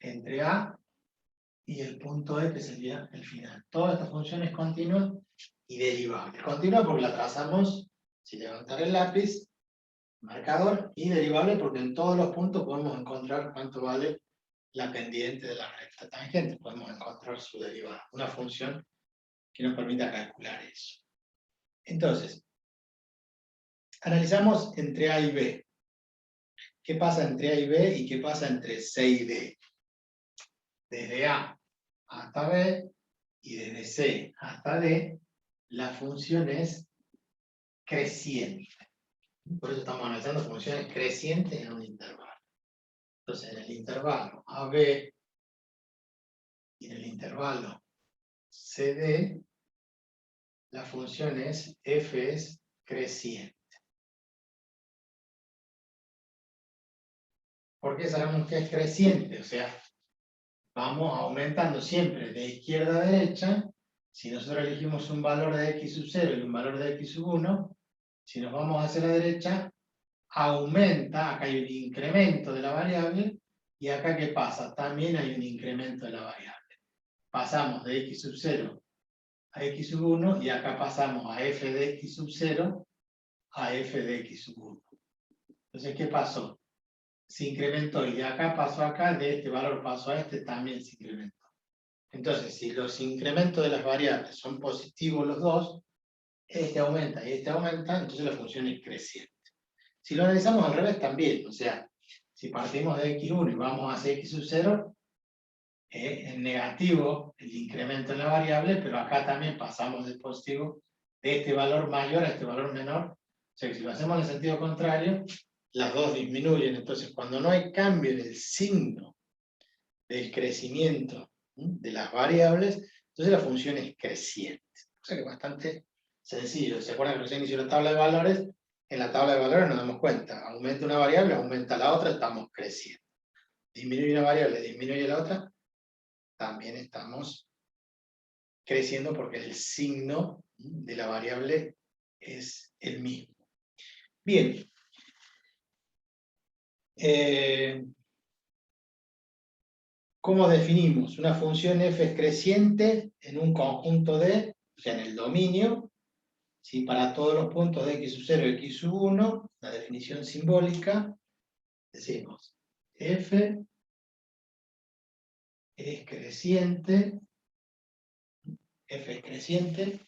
entre A y el punto E, que sería el final. Todas estas funciones continuas y derivables. Continua porque la trazamos sin levantar el lápiz, marcador, y derivable porque en todos los puntos podemos encontrar cuánto vale la pendiente de la recta tangente. Podemos encontrar su derivada. Una función que nos permita calcular eso. Entonces, analizamos entre A y B. ¿Qué pasa entre A y B y qué pasa entre C y D? Desde A hasta B y desde C hasta D, la función es creciente. Por eso estamos analizando funciones crecientes en un intervalo. Entonces, en el intervalo AB y en el intervalo CD, la función es f es creciente. ¿Por qué sabemos que es creciente? O sea, vamos aumentando siempre de izquierda a derecha. Si nosotros elegimos un valor de x sub 0 y un valor de x sub 1, si nos vamos hacia la derecha, aumenta, acá hay un incremento de la variable, y acá ¿qué pasa? También hay un incremento de la variable. Pasamos de x sub 0 a x sub 1, y acá pasamos a f de x sub 0 a f de x sub 1. Entonces, ¿qué pasó? Se incrementó, y de acá pasó a acá, de este valor pasó a este, también se incrementó. Entonces, si los incrementos de las variables son positivos los dos, este aumenta y este aumenta, entonces la función es creciente. Si lo analizamos al revés también, o sea, si partimos de x1 y vamos hacia x sub 0, es negativo el incremento en la variable, pero acá también pasamos de positivo, de este valor mayor a este valor menor. O sea que si lo hacemos en el sentido contrario, las dos disminuyen. Entonces, cuando no hay cambio en el signo del crecimiento de las variables, entonces la función es creciente. O sea que es bastante sencillo. ¿Se acuerdan que recién hizo la tabla de valores? En la tabla de valores nos damos cuenta. Aumenta una variable, aumenta la otra, estamos creciendo. Disminuye una variable, disminuye la otra, también estamos creciendo porque el signo de la variable es el mismo. Bien. ¿Cómo definimos? Una función f es creciente en un conjunto de, o sea, en el dominio, ¿sí? Para todos los puntos de x sub 0 y x sub 1, la definición simbólica, decimos f es creciente, f es creciente,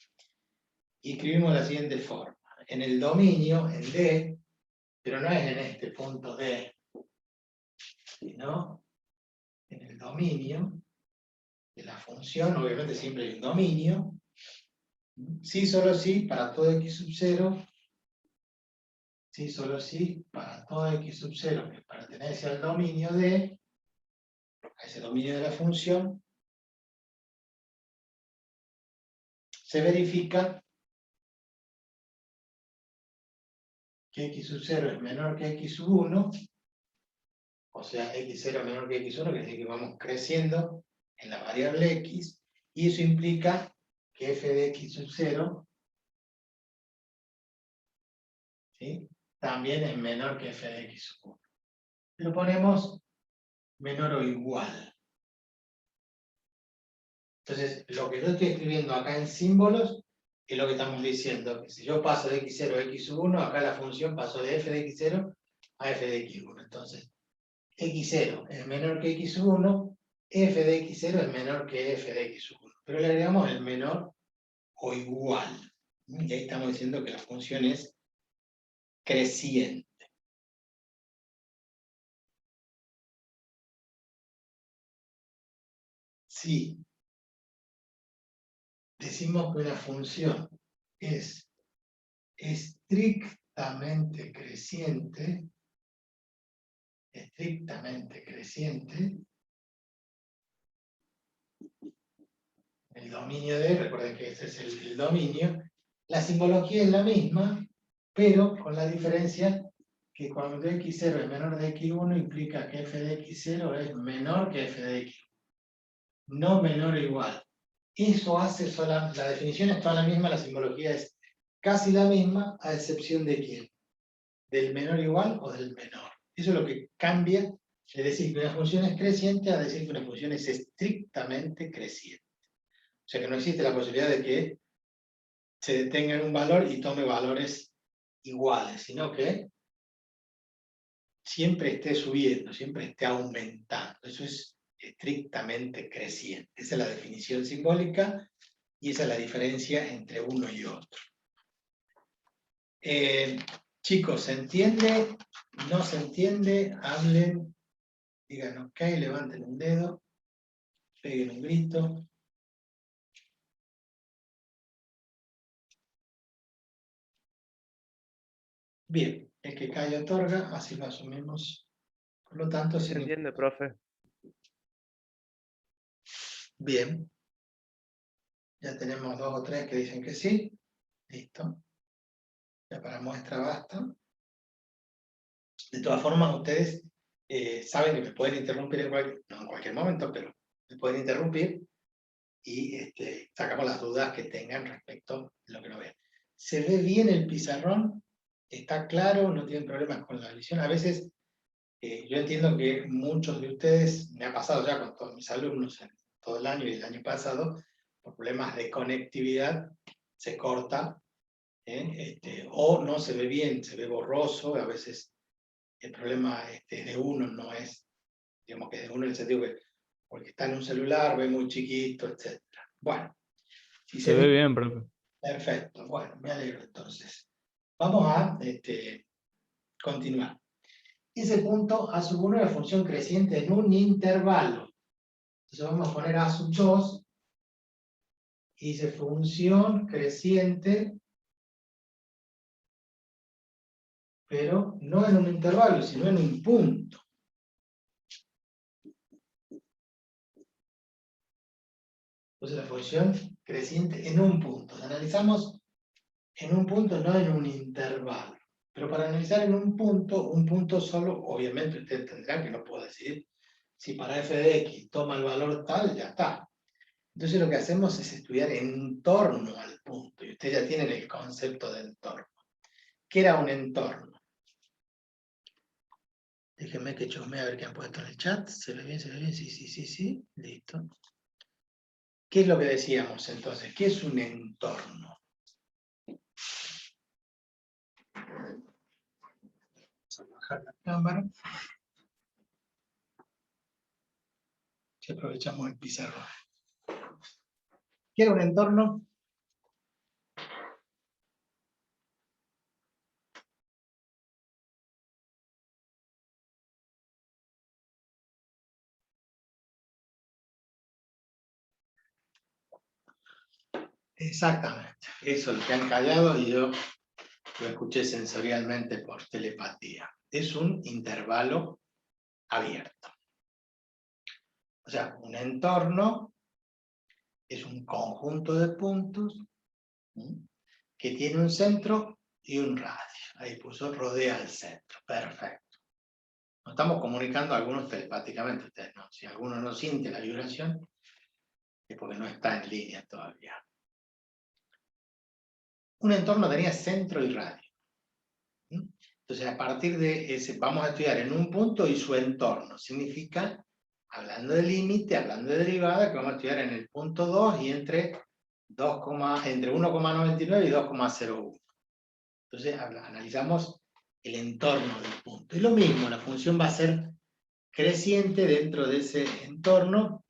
y escribimos de la siguiente forma. En el dominio, en D, pero no es en este punto D, sino en el dominio de la función, obviamente siempre hay un dominio, sí, solo sí, para todo x sub 0, sí, solo sí, para todo x sub 0 que pertenece al dominio de, a ese dominio de la función, se verifica que x sub 0 es menor que x sub 1, o sea, x0 es menor que x1, quiere decir que vamos creciendo en la variable x, y eso implica que f de x sub 0, ¿sí?, también es menor que f de x sub 1. Lo ponemos menor o igual. Entonces, lo que yo estoy escribiendo acá en símbolos es lo que estamos diciendo, que si yo paso de x0 a x sub 1, acá la función pasó de f de x0 a f de x1. Entonces, x0 es menor que x1, f de x0 es menor que f de x1. Pero le agregamos el menor o igual. Y ahí estamos diciendo que la función es creciente. Si decimos que una función es estrictamente creciente, el dominio de, recuerden que este es el dominio, la simbología es la misma, pero con la diferencia que cuando x0 es menor de x1 implica que f de x0 es menor que f de x1, no menor o igual. Eso hace la definición es toda la misma, la simbología es casi la misma, a excepción de quién, del menor igual o del menor. Eso es lo que cambia de decir que una función es creciente a decir que una función es estrictamente creciente. O sea que no existe la posibilidad de que se detenga en un valor y tome valores iguales, sino que siempre esté subiendo, siempre esté aumentando. Eso es estrictamente creciente. Esa es la definición simbólica y esa es la diferencia entre uno y otro. Chicos, ¿se entiende? ¿No se entiende? Hablen, digan ok, levanten un dedo, peguen un grito. Bien, el que cae otorga, así lo asumimos. Por lo tanto, ¿Se entiende, profe? Bien. Ya tenemos 2 o 3 que dicen que sí. Listo. Ya para muestra basta. De todas formas, ustedes saben que me pueden interrumpir no en cualquier momento, pero me pueden interrumpir y sacamos las dudas que tengan respecto a lo que no vean. ¿Se ve bien el pizarrón? ¿Está claro? ¿No tienen problemas con la visión? A veces, yo entiendo que muchos de ustedes, me ha pasado ya con todos mis alumnos en todo el año y el año pasado, por problemas de conectividad, se corta, o no se ve bien, se ve borroso, a veces el problema de uno no es, digamos que de uno en el sentido que, porque está en un celular, ve muy chiquito, etc. Bueno, si Se ve bien, profe. perfecto, bueno, me alegro entonces. Vamos a continuar. Ese punto A sub 1 es la función creciente en un intervalo. Entonces vamos a poner A sub 2 y dice función creciente, pero no en un intervalo, sino en un punto. Entonces la función creciente en un punto. Analizamos en un punto, no en un intervalo. Pero para analizar en un punto solo, obviamente ustedes tendrán que no puedo decir si para f de x toma el valor tal, ya está. Entonces lo que hacemos es estudiar en torno al punto. Y ustedes ya tienen el concepto de entorno. ¿Qué era un entorno? Déjenme que chusmee a ver qué han puesto en el chat. ¿Se ve bien? ¿Se ve bien? Sí, sí, sí, sí. Listo. ¿Qué es lo que decíamos entonces? ¿Qué es un entorno? Vamos a bajar la cámara. Si aprovechamos el pizarrón. ¿Qué era un entorno? Exactamente. Eso es lo que han callado y yo lo escuché sensorialmente por telepatía. Es un intervalo abierto. O sea, un entorno es un conjunto de puntos que tiene un centro y un radio. Ahí puso rodea el centro. Perfecto. Nos estamos comunicando algunos telepáticamente, ustedes no. Si alguno no siente la vibración, es porque no está en línea todavía. Un entorno tenía centro y radio. Entonces, a partir de ese, vamos a estudiar en un punto y su entorno. Significa, hablando de límite, hablando de derivada, que vamos a estudiar en el punto 2 y entre 1,99 y 2,01. Entonces, analizamos el entorno del punto. Y lo mismo, la función va a ser creciente dentro de ese entorno,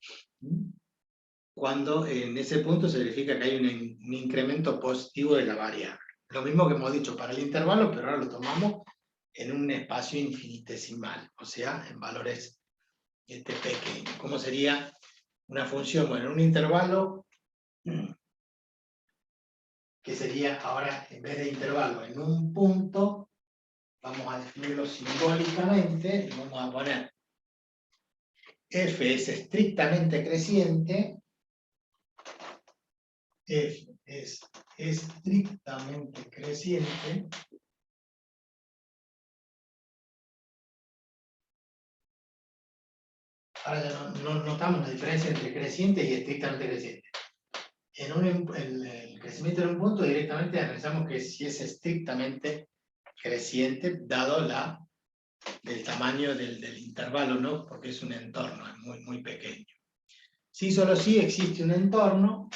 cuando en ese punto se verifica que hay un incremento positivo de la variable. Lo mismo que hemos dicho para el intervalo, pero ahora lo tomamos en un espacio infinitesimal, o sea, en valores pequeños. ¿Cómo sería una función? Bueno, en un intervalo, que sería ahora, en vez de intervalo, en un punto, vamos a definirlo simbólicamente, y vamos a poner f es estrictamente creciente, f es estrictamente creciente, ahora ya no notamos la diferencia entre creciente y estrictamente creciente. En el crecimiento en un punto directamente analizamos que si es estrictamente creciente, dado el tamaño del intervalo, ¿no? Porque es un entorno, es muy pequeño. Si solo si existe un entorno,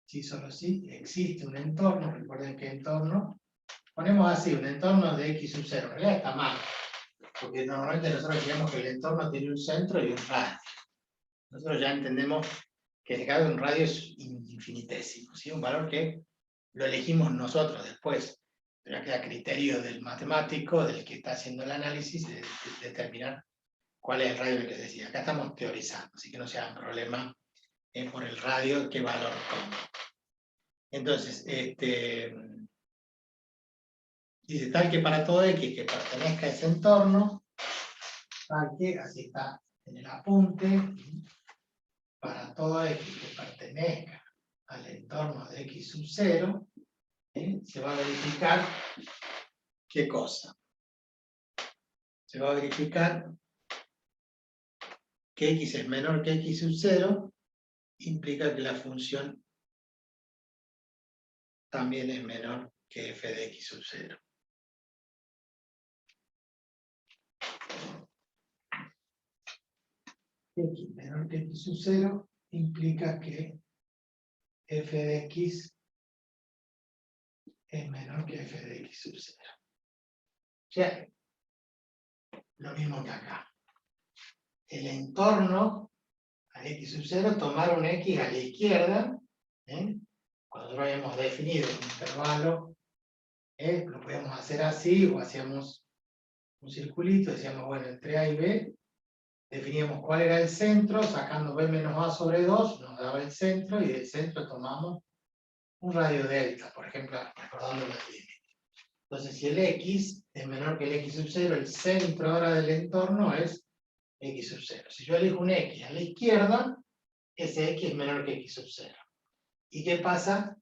si solo si existe un entorno, recuerden que entorno, ponemos así, un entorno de x sub 0, en realidad está mal, porque normalmente nosotros decíamos que el entorno tiene un centro y un radio. Nosotros ya entendemos que el grado de un radio es infinitésimo, ¿sí? Un valor que lo elegimos nosotros después, pero queda a criterio del matemático, del que está haciendo el análisis, de determinar cuál es el radio que les decía. Acá estamos teorizando, así que no se hagan problema por el radio, qué valor toma. Entonces, dice tal que para todo X que pertenezca a ese entorno, tal que, así está en el apunte, para todo X que pertenezca al entorno de X sub 0, se va a verificar ¿qué cosa? Se va a verificar que X es menor que X sub 0, implica que la función también es menor que f de X sub 0. X menor que X sub 0 implica que f de X es menor que f de X sub 0. O sea, lo mismo que acá. El entorno a X sub 0, tomar un X a la izquierda, cuando lo habíamos definido un intervalo, lo podíamos hacer así, o hacíamos un circulito, decíamos, bueno, entre A y B, definíamos cuál era el centro, sacando B menos A sobre 2, nos daba el centro, y del centro tomamos un radio delta, por ejemplo, recordando los límites. Entonces, si el X es menor que el X sub 0, el centro ahora del entorno es X sub 0. Si yo elijo un X a la izquierda, ese X es menor que X sub 0. ¿Y qué pasa?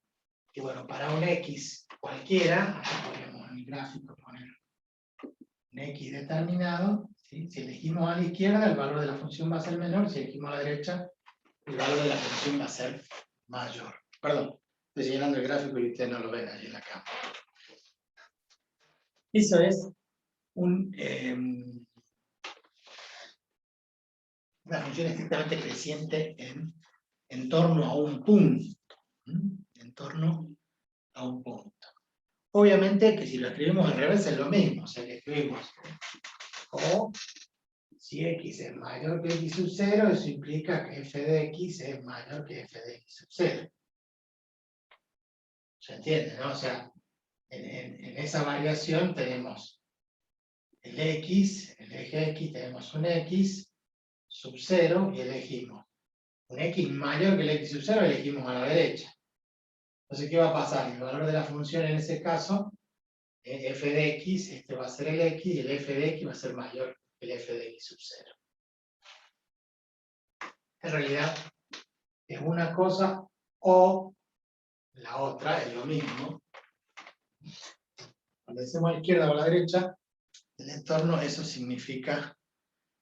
Que bueno, para un X cualquiera, acá podríamos en el gráfico poner un X determinado, ¿sí? Si elegimos a la izquierda, el valor de la función va a ser menor, si elegimos a la derecha, el valor de la función va a ser mayor. Perdón, estoy señalando el gráfico y ustedes no lo ven allí en la cámara. Eso es una función estrictamente creciente en torno a un punto. En torno a un punto. Obviamente que si lo escribimos al revés es lo mismo, o sea que escribimos o si X es mayor que X sub 0, eso implica que f de X es mayor que f de X sub 0. ¿Se entiende, no? O sea, en esa variación tenemos el X, el eje X, tenemos un X sub 0 y elegimos un X mayor que el X sub 0, elegimos a la derecha. Entonces, ¿qué va a pasar? El valor de la función en ese caso, f de X, este va a ser el X, y el f de X va a ser mayor que el f de X sub 0. En realidad, es una cosa o la otra, es lo mismo. Cuando decimos a la izquierda o a la derecha, el entorno, eso significa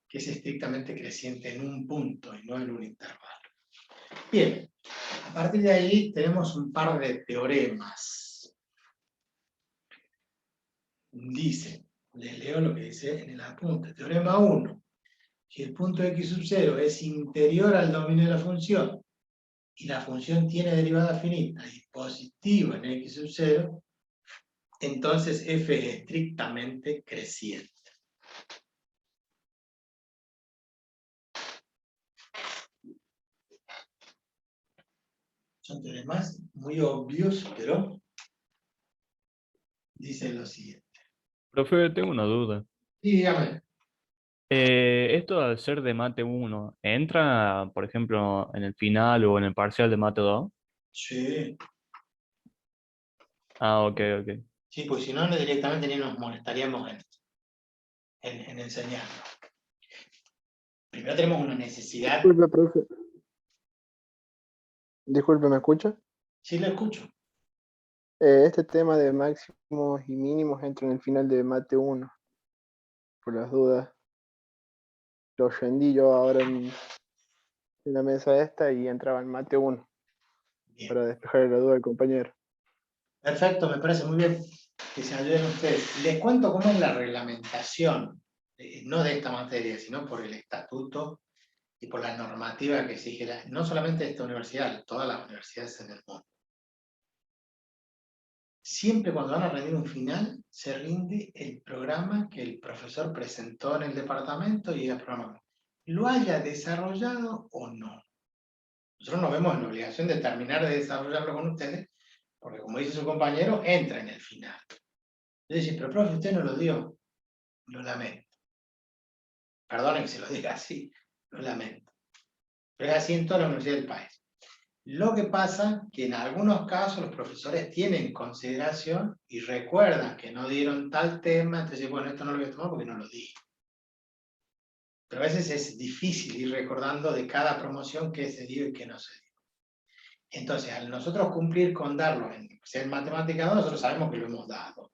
que es estrictamente creciente en un punto y no en un intervalo. Bien, a partir de ahí tenemos un par de teoremas. Dice, les leo lo que dice en el apunte. Teorema 1. Si el punto X sub 0 es interior al dominio de la función y la función tiene derivada finita y positiva en X sub 0, entonces f es estrictamente creciente. Son teoremas muy obvios, pero dicen lo siguiente. Profe, tengo una duda. Sí, dígame. Esto al ser de mate 1, ¿entra, por ejemplo, en el final o en el parcial de mate 2? Sí. Ah, ok, ok. Sí, pues si no, directamente ni nos molestaríamos en enseñarlo. Primero tenemos una necesidad. Disculpe, profe. Disculpe, ¿me escucha? Sí, lo escucho. Este tema de máximos y mínimos entra en el final de mate 1, por las dudas. Lo rendí yo ahora en la mesa esta y entraba en mate 1, Bien. para despejar la duda del compañero. Perfecto, me parece muy bien que se ayuden ustedes. Les cuento cómo es la reglamentación, no de esta materia, sino por el estatuto y por la normativa que exige, no solamente esta universidad, todas las universidades en el mundo. Siempre cuando van a rendir un final, se rinde el programa que el profesor presentó en el departamento y el programa, lo haya desarrollado o no. Nosotros nos vemos en la obligación de terminar de desarrollarlo con ustedes, porque como dice su compañero, entra en el final. Entonces dice, pero profe, usted no lo dio. Lo lamento. Perdonen que se lo diga así, lo lamento. Pero es así en toda la universidad del país. Lo que pasa que en algunos casos los profesores tienen consideración y recuerdan que no dieron tal tema, entonces bueno, esto no lo voy a tomar porque no lo di. Pero a veces es difícil ir recordando de cada promoción qué se dio y qué no se dio. Entonces, al nosotros cumplir con darlo en matemática 2, nosotros sabemos que lo hemos dado.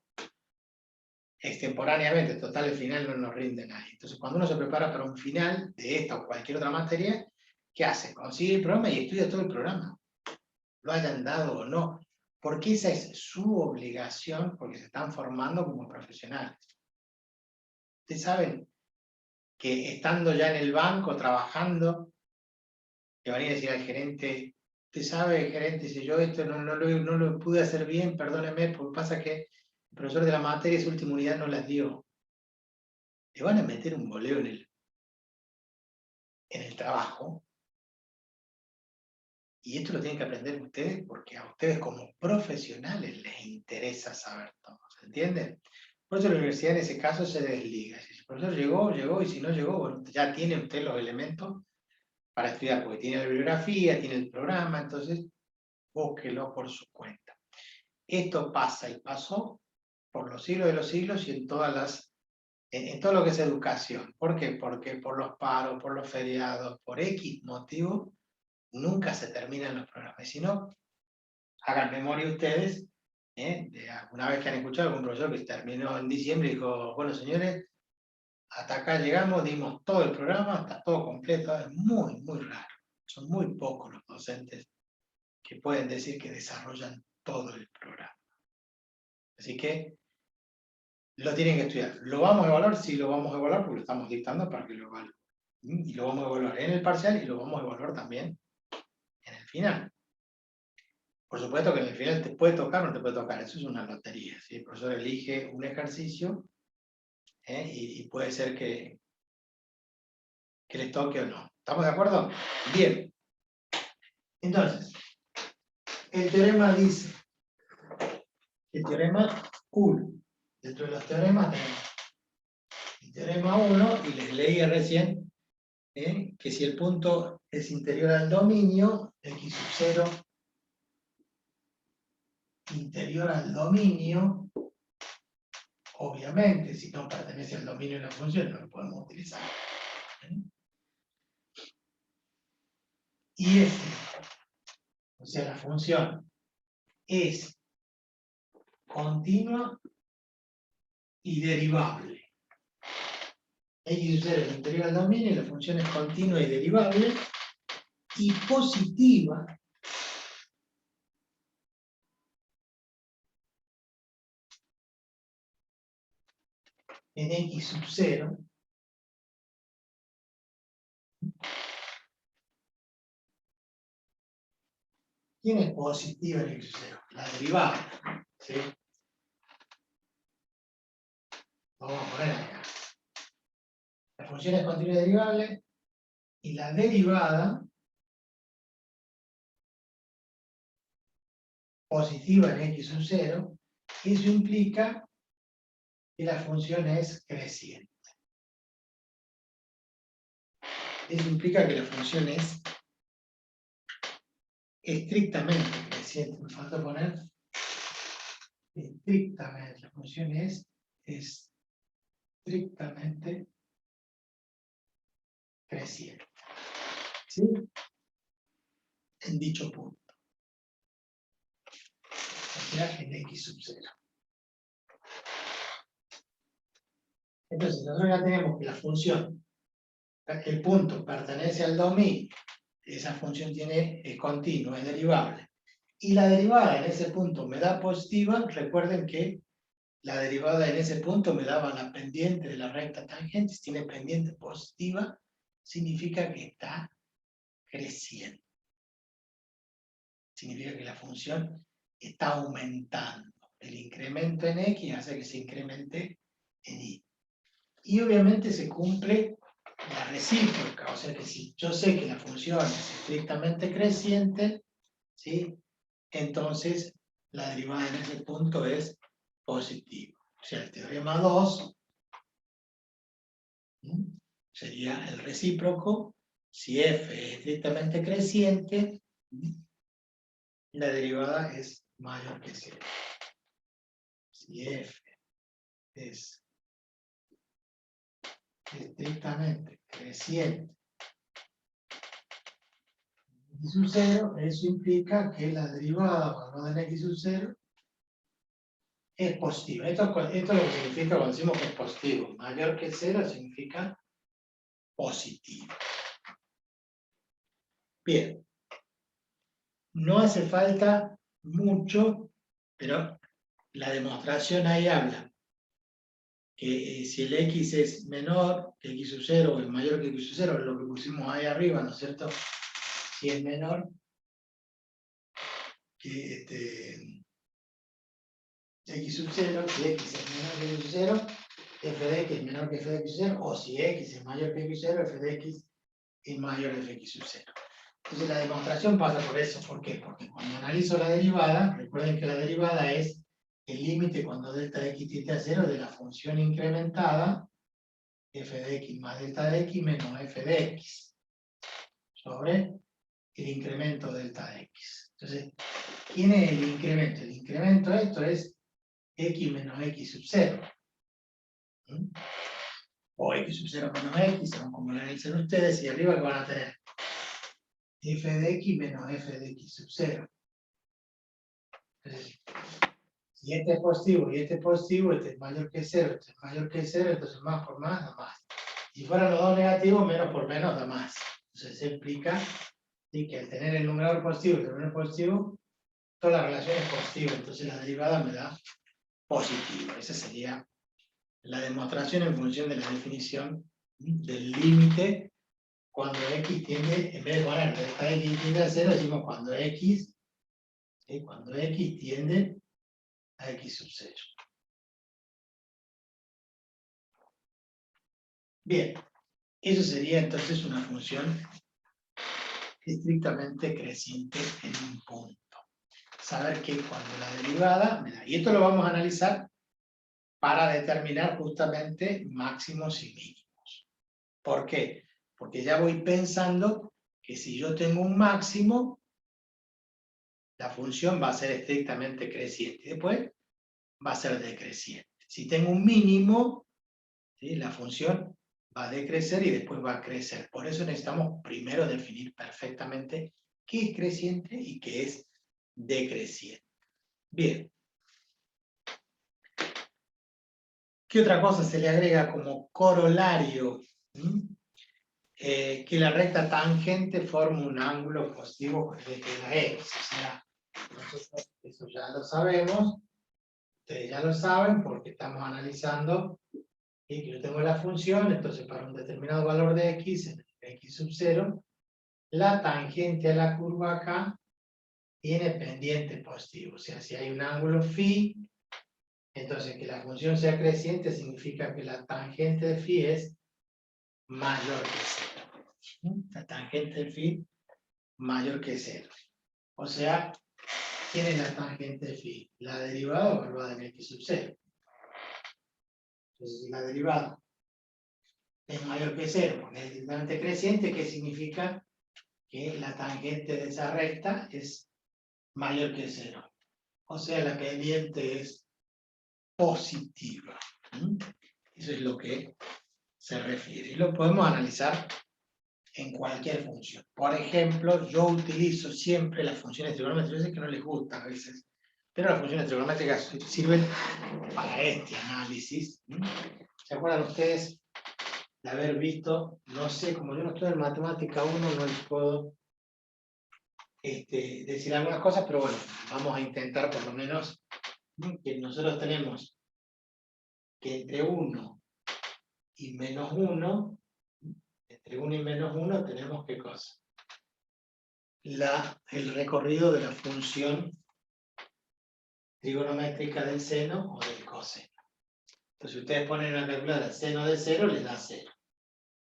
Extemporáneamente, total, el final no nos rinde nadie. Entonces, cuando uno se prepara para un final de esta o cualquier otra materia, ¿qué hace? Consigue el programa y estudia todo el programa. Lo hayan dado o no. Porque esa es su obligación, porque se están formando como profesionales. Ustedes saben que estando ya en el banco, trabajando, le van a ir a decir al gerente, usted sabe, gerente, si yo esto no lo pude hacer bien, perdóneme, porque pasa que el profesor de la materia, su última unidad no las dio. Le van a meter un boleo en el trabajo, y esto lo tienen que aprender ustedes porque a ustedes como profesionales les interesa saber todo, ¿se entiende? Por eso la universidad en ese caso se desliga. Si el profesor llegó, llegó, y si no llegó, bueno, ya tiene usted los elementos para estudiar, porque tiene la bibliografía, tiene el programa, entonces búsquelo por su cuenta. Esto pasa y pasó por los siglos de los siglos y en todo lo que es educación. ¿Por qué? Porque por los paros, por los feriados, por X motivo, nunca se terminan los programas. Si no, hagan memoria ustedes, de alguna vez que han escuchado algún profesor que terminó en diciembre y dijo, bueno señores, hasta acá llegamos, dimos todo el programa, está todo completo. Es muy, muy raro. Son muy pocos los docentes que pueden decir que desarrollan todo el programa. Así que lo tienen que estudiar. ¿Lo vamos a evaluar? Sí, lo vamos a evaluar porque lo estamos dictando para que lo evalúen. Y lo vamos a evaluar en el parcial y lo vamos a evaluar también en el final. Por supuesto que en el final te puede tocar o no te puede tocar, eso es una lotería. ¿Sí? El profesor elige un ejercicio y puede ser que les toque o no. ¿Estamos de acuerdo? Bien. Entonces, el teorema dice, el teorema 1. Dentro de los teoremas tenemos el teorema 1, y les leí recién que si el punto es interior al dominio, x sub 0 interior al dominio, obviamente, si no pertenece al dominio de la función, no lo podemos utilizar. Y f, o sea, la función es continua y derivable. X sub 0 es interior al dominio y la función es continua y derivable y positiva en x sub 0 ¿Quién es positiva en x sub 0? La derivable. ¿Sí? vamos a poner acá. La función es continua y derivable, y la derivada positiva en x sub 0, eso implica que la función es creciente. Eso implica que la función es estrictamente creciente. Me falta poner estrictamente. La función es estrictamente creciente. ¿Sí? En dicho punto. O sea, en x sub 0. Entonces, nosotros ya tenemos que la función, el punto pertenece al dominio, esa función es continua, es derivable. Y la derivada en ese punto me da positiva, recuerden que la derivada en ese punto me daba la pendiente de la recta tangente, si tiene pendiente positiva, significa que está creciendo. Significa que la función está aumentando. El incremento en x hace que se incremente en y. Y obviamente se cumple la recíproca, o sea que si yo sé que la función es estrictamente creciente, ¿sí? Entonces la derivada en ese punto es positiva. O sea, el teorema 2 sería el recíproco. Si f es estrictamente creciente, la derivada es mayor que 0. Si f es estrictamente creciente x sub 0, eso implica que la derivada cuando en x sub 0 es positiva. Esto es lo que significa cuando decimos que es positivo. Mayor que 0 significa positivo. Bien. No hace falta mucho, pero la demostración ahí habla que si el x es menor que x sub 0 o es mayor que x sub 0, lo que pusimos ahí arriba, ¿no es cierto? Si es menor que x sub 0, si x es menor que x sub 0, f de x es menor que f de x sub 0, o si x es mayor que x sub 0, f de x es mayor que fx sub 0. Entonces la demostración pasa por eso. ¿Por qué? Porque cuando analizo la derivada, recuerden que la derivada es el límite cuando delta de x tiende a 0 de la función incrementada f de x más delta de x menos f de x sobre el incremento delta de x. Entonces, ¿quién es el incremento? El incremento de esto es x menos x sub 0. O x sub 0 menos x, según como lo analicen ustedes, y arriba que van a tener f de x menos f de x sub 0. Entonces, si este es positivo y este es positivo, este es mayor que 0, este es mayor que 0, entonces más por más da más. Si fueran los dos negativos, menos por menos da más. Entonces se implica, ¿sí?, que al tener el numerador positivo y el denominador positivo, toda la relación es positiva, entonces la derivada me da positiva. Esa sería la demostración en función de la definición del límite cuando x tiende, en vez de poner delta x tiende a 0, decimos cuando x, ¿sí?, cuando x tiende a x sub 0. Bien, eso sería entonces una función estrictamente creciente en un punto. Saber que cuando la derivada me da, y esto lo vamos a analizar para determinar justamente máximos y mínimos. ¿Por qué? Porque ya voy pensando que si yo tengo un máximo, la función va a ser estrictamente creciente y después va a ser decreciente. Si tengo un mínimo, ¿sí?, la función va a decrecer y después va a crecer. Por eso necesitamos primero definir perfectamente qué es creciente y qué es decreciente. Bien. ¿Qué otra cosa se le agrega como corolario? Que la recta tangente forma un ángulo positivo con el eje de la x. O sea, nosotros eso ya lo sabemos. Ustedes ya lo saben porque estamos analizando que yo tengo la función, entonces para un determinado valor de x, en x sub 0, la tangente a la curva acá tiene pendiente positivo. O sea, si hay un ángulo phi Entonces, que la función sea creciente significa que la tangente de phi es mayor que 0. La tangente de phi mayor que 0. O sea, ¿quién es la tangente de phi? La derivada evaluada en x sub 0. Entonces, si la derivada es mayor que 0, porque es directamente creciente, ¿qué significa? Que la tangente de esa recta es mayor que 0. O sea, la pendiente es positiva. Eso es lo que se refiere. Y lo podemos analizar en cualquier función. Por ejemplo, yo utilizo siempre las funciones trigonométricas. Yo sé que no les gusta a veces, pero las funciones trigonométricas sirven para este análisis. ¿Se acuerdan ustedes de haber visto? No sé, como yo no estoy en matemática 1, no les puedo decir algunas cosas, pero bueno, vamos a intentar por lo menos que nosotros tenemos que entre 1 y menos 1, entre 1 y menos 1 tenemos ¿qué cosa? El recorrido de la función trigonométrica del seno o del coseno. Entonces, si ustedes ponen a calcular el seno de 0, les da 0.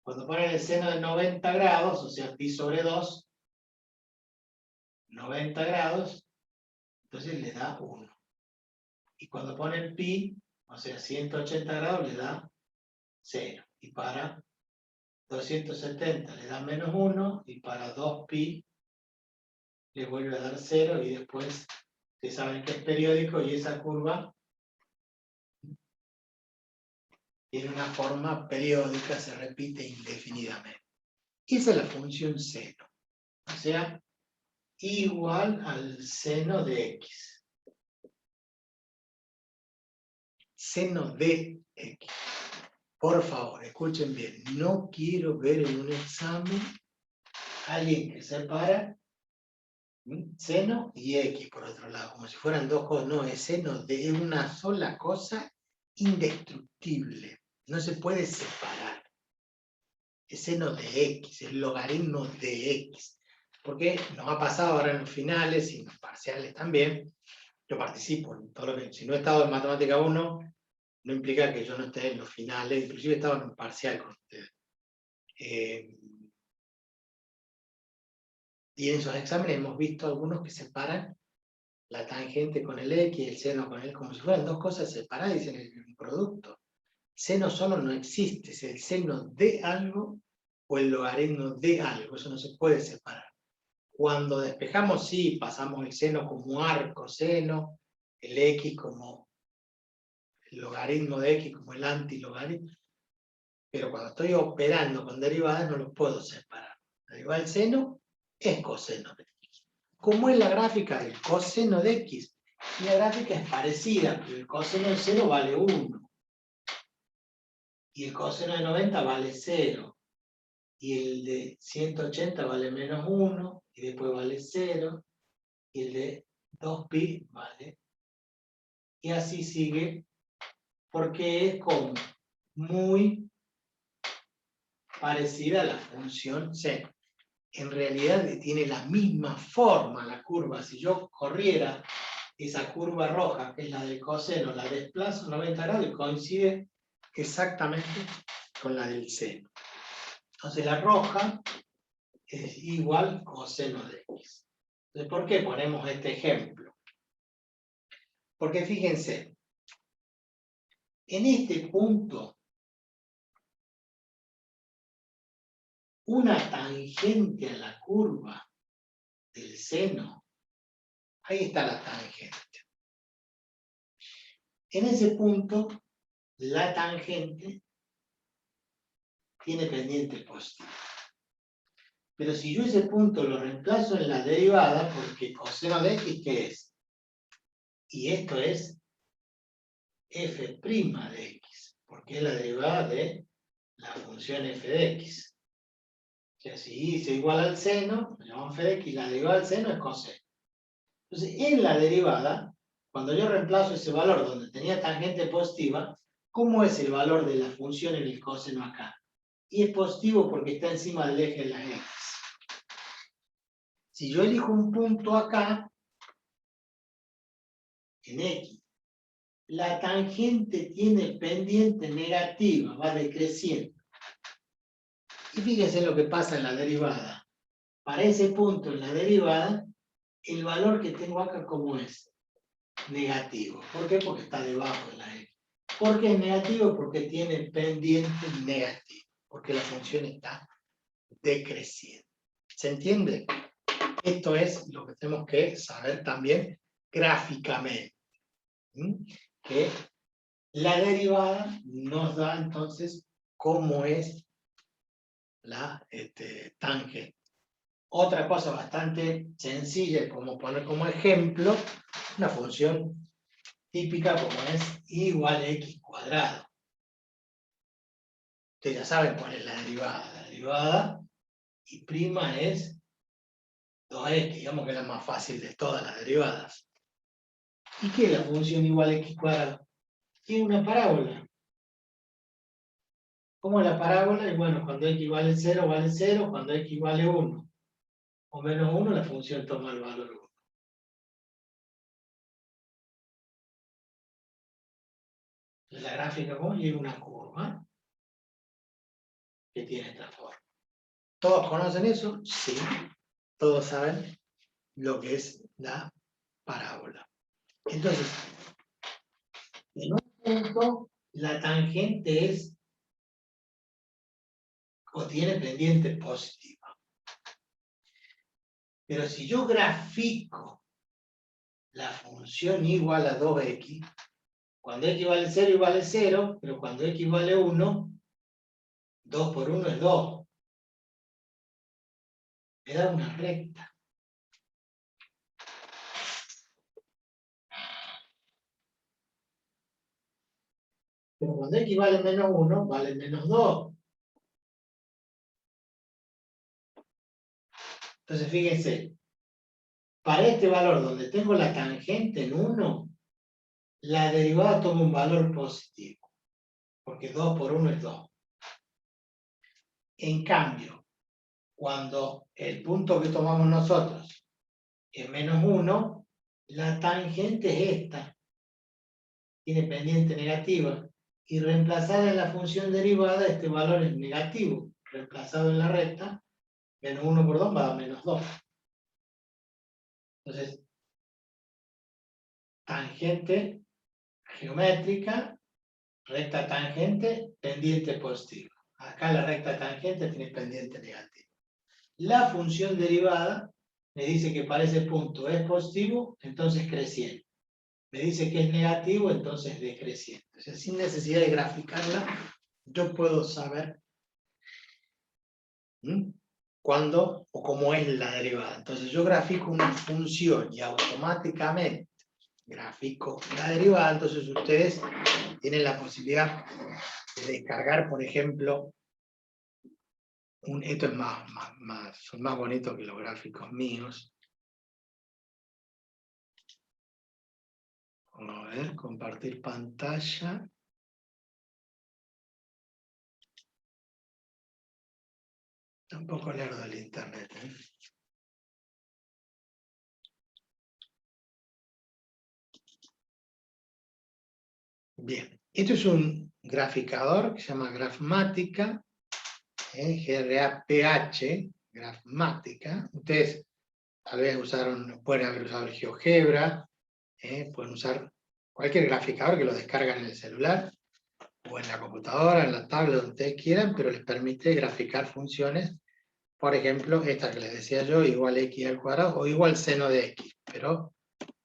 Cuando ponen el seno de 90 grados, o sea, pi sobre 2, 90 grados, entonces les da 1. Y cuando ponen pi, o sea, 180 grados, les da 0. Y para 270 le da menos 1, y para 2pi les vuelve a dar 0, y después ustedes saben que es periódico, y esa curva tiene una forma periódica, se repite indefinidamente. Esa es la función seno. O sea, igual al seno de x. Seno de x. Por favor, escuchen bien. No quiero ver en un examen a alguien que separa seno y x por otro lado, como si fueran dos cosas. No, es seno de una sola cosa indestructible. No se puede separar. Es seno de x, es logaritmo de x. Porque nos ha pasado ahora en los finales y en los parciales también. Yo participo en todo lo que... Si no he estado en matemática 1, no implica que yo no esté en los finales. Inclusive he estado en un parcial con ustedes. Y en esos exámenes hemos visto algunos que separan la tangente con el x y el seno con el, como si fueran dos cosas separadas y dicen el producto. Seno solo no existe, es el seno de algo o el logaritmo de algo, eso no se puede separar. Cuando despejamos, sí, pasamos el seno como arco seno, el x como el logaritmo de x, como el antilogaritmo, pero cuando estoy operando con derivadas no los puedo separar. La derivada del seno es coseno de x. ¿Cómo es la gráfica del coseno de x? Y la gráfica es parecida, pero el coseno de 0 vale 1. Y el coseno de 90 vale 0. Y el de 180 vale menos 1, y después vale 0, y el de 2pi vale. Y así sigue, porque es como muy parecida a la función seno. En realidad tiene la misma forma la curva. Si yo corriera esa curva roja, que es la del coseno, la desplazo 90 grados y coincide exactamente con la del seno. Entonces la roja es igual coseno de x. Entonces, ¿por qué ponemos este ejemplo? Porque fíjense, en este punto, una tangente a la curva del seno, ahí está la tangente. En ese punto, la tangente tiene pendiente positiva. Pero si yo ese punto lo reemplazo en la derivada, porque coseno de x, ¿qué es? Y esto es f' de x, porque es la derivada de la función f de x. O sea, si y es igual al seno, lo llamamos f de x, y la derivada del seno es coseno. Entonces, en la derivada, cuando yo reemplazo ese valor donde tenía tangente positiva, ¿cómo es el valor de la función en el coseno acá? Y es positivo porque está encima del eje de las x. Si yo elijo un punto acá, en x, la tangente tiene pendiente negativa, va decreciendo. Y fíjense lo que pasa en la derivada. Para ese punto en la derivada, el valor que tengo acá, ¿cómo es? Negativo. ¿Por qué? Porque está debajo de la x. ¿Por qué es negativo? Porque tiene pendiente negativo. Porque la función está decreciendo. ¿Se entiende? Esto es lo que tenemos que saber también gráficamente. Que la derivada nos da entonces cómo es la tangente. Otra cosa bastante sencilla, como poner como ejemplo, una función típica como es y igual a x cuadrado. Ustedes ya saben cuál es la derivada. La derivada y prima es 2x, digamos que es la más fácil de todas las derivadas. ¿Y qué es la función igual a x cuadrado? Tiene una parábola. ¿Cómo es la parábola? Y bueno, cuando x vale 0, vale 0, cuando x vale 1 o menos 1, la función toma el valor 1. La gráfica es una curva que tiene esta forma. ¿Todos conocen eso? Sí. Todos saben lo que es la parábola. Entonces, en un punto, la tangente es o tiene pendiente positiva. Pero si yo grafico la función igual a 2x, cuando x vale 0 igual a 0, pero cuando x vale 1, 2 por 1 es 2. Me da una recta. Pero cuando x vale menos 1, vale menos 2. Entonces fíjense, para este valor donde tengo la tangente en 1, la derivada toma un valor positivo, porque 2 por 1 es 2. En cambio, cuando el punto que tomamos nosotros es menos 1, la tangente es esta, tiene pendiente negativa, y reemplazada en la función derivada, este valor es negativo, reemplazado en la recta, menos 1 por 2 va a menos 2. Entonces, tangente geométrica, recta tangente, pendiente positiva. Acá la recta tangente tiene pendiente negativa. La función derivada me dice que para ese punto es positivo, entonces creciendo. Me dice que es negativo, entonces decreciendo. O sea, sin necesidad de graficarla, yo puedo saber cuándo o cómo es la derivada. Entonces yo grafico una función y automáticamente grafico la derivada. Entonces ustedes tienen la posibilidad de descargar, por ejemplo, esto es son más bonitos que los gráficos míos. Vamos a ver, compartir pantalla. Tampoco lerdo del internet. Bien, esto es un graficador que se llama Grafmática, G-R-A-P-H, Grafmática. Ustedes tal vez pueden haber usado el GeoGebra, pueden usar cualquier graficador que lo descargan en el celular, o en la computadora, en la tablet, donde ustedes quieran, pero les permite graficar funciones. Por ejemplo, esta que les decía yo, igual a x al cuadrado, o igual seno de x, pero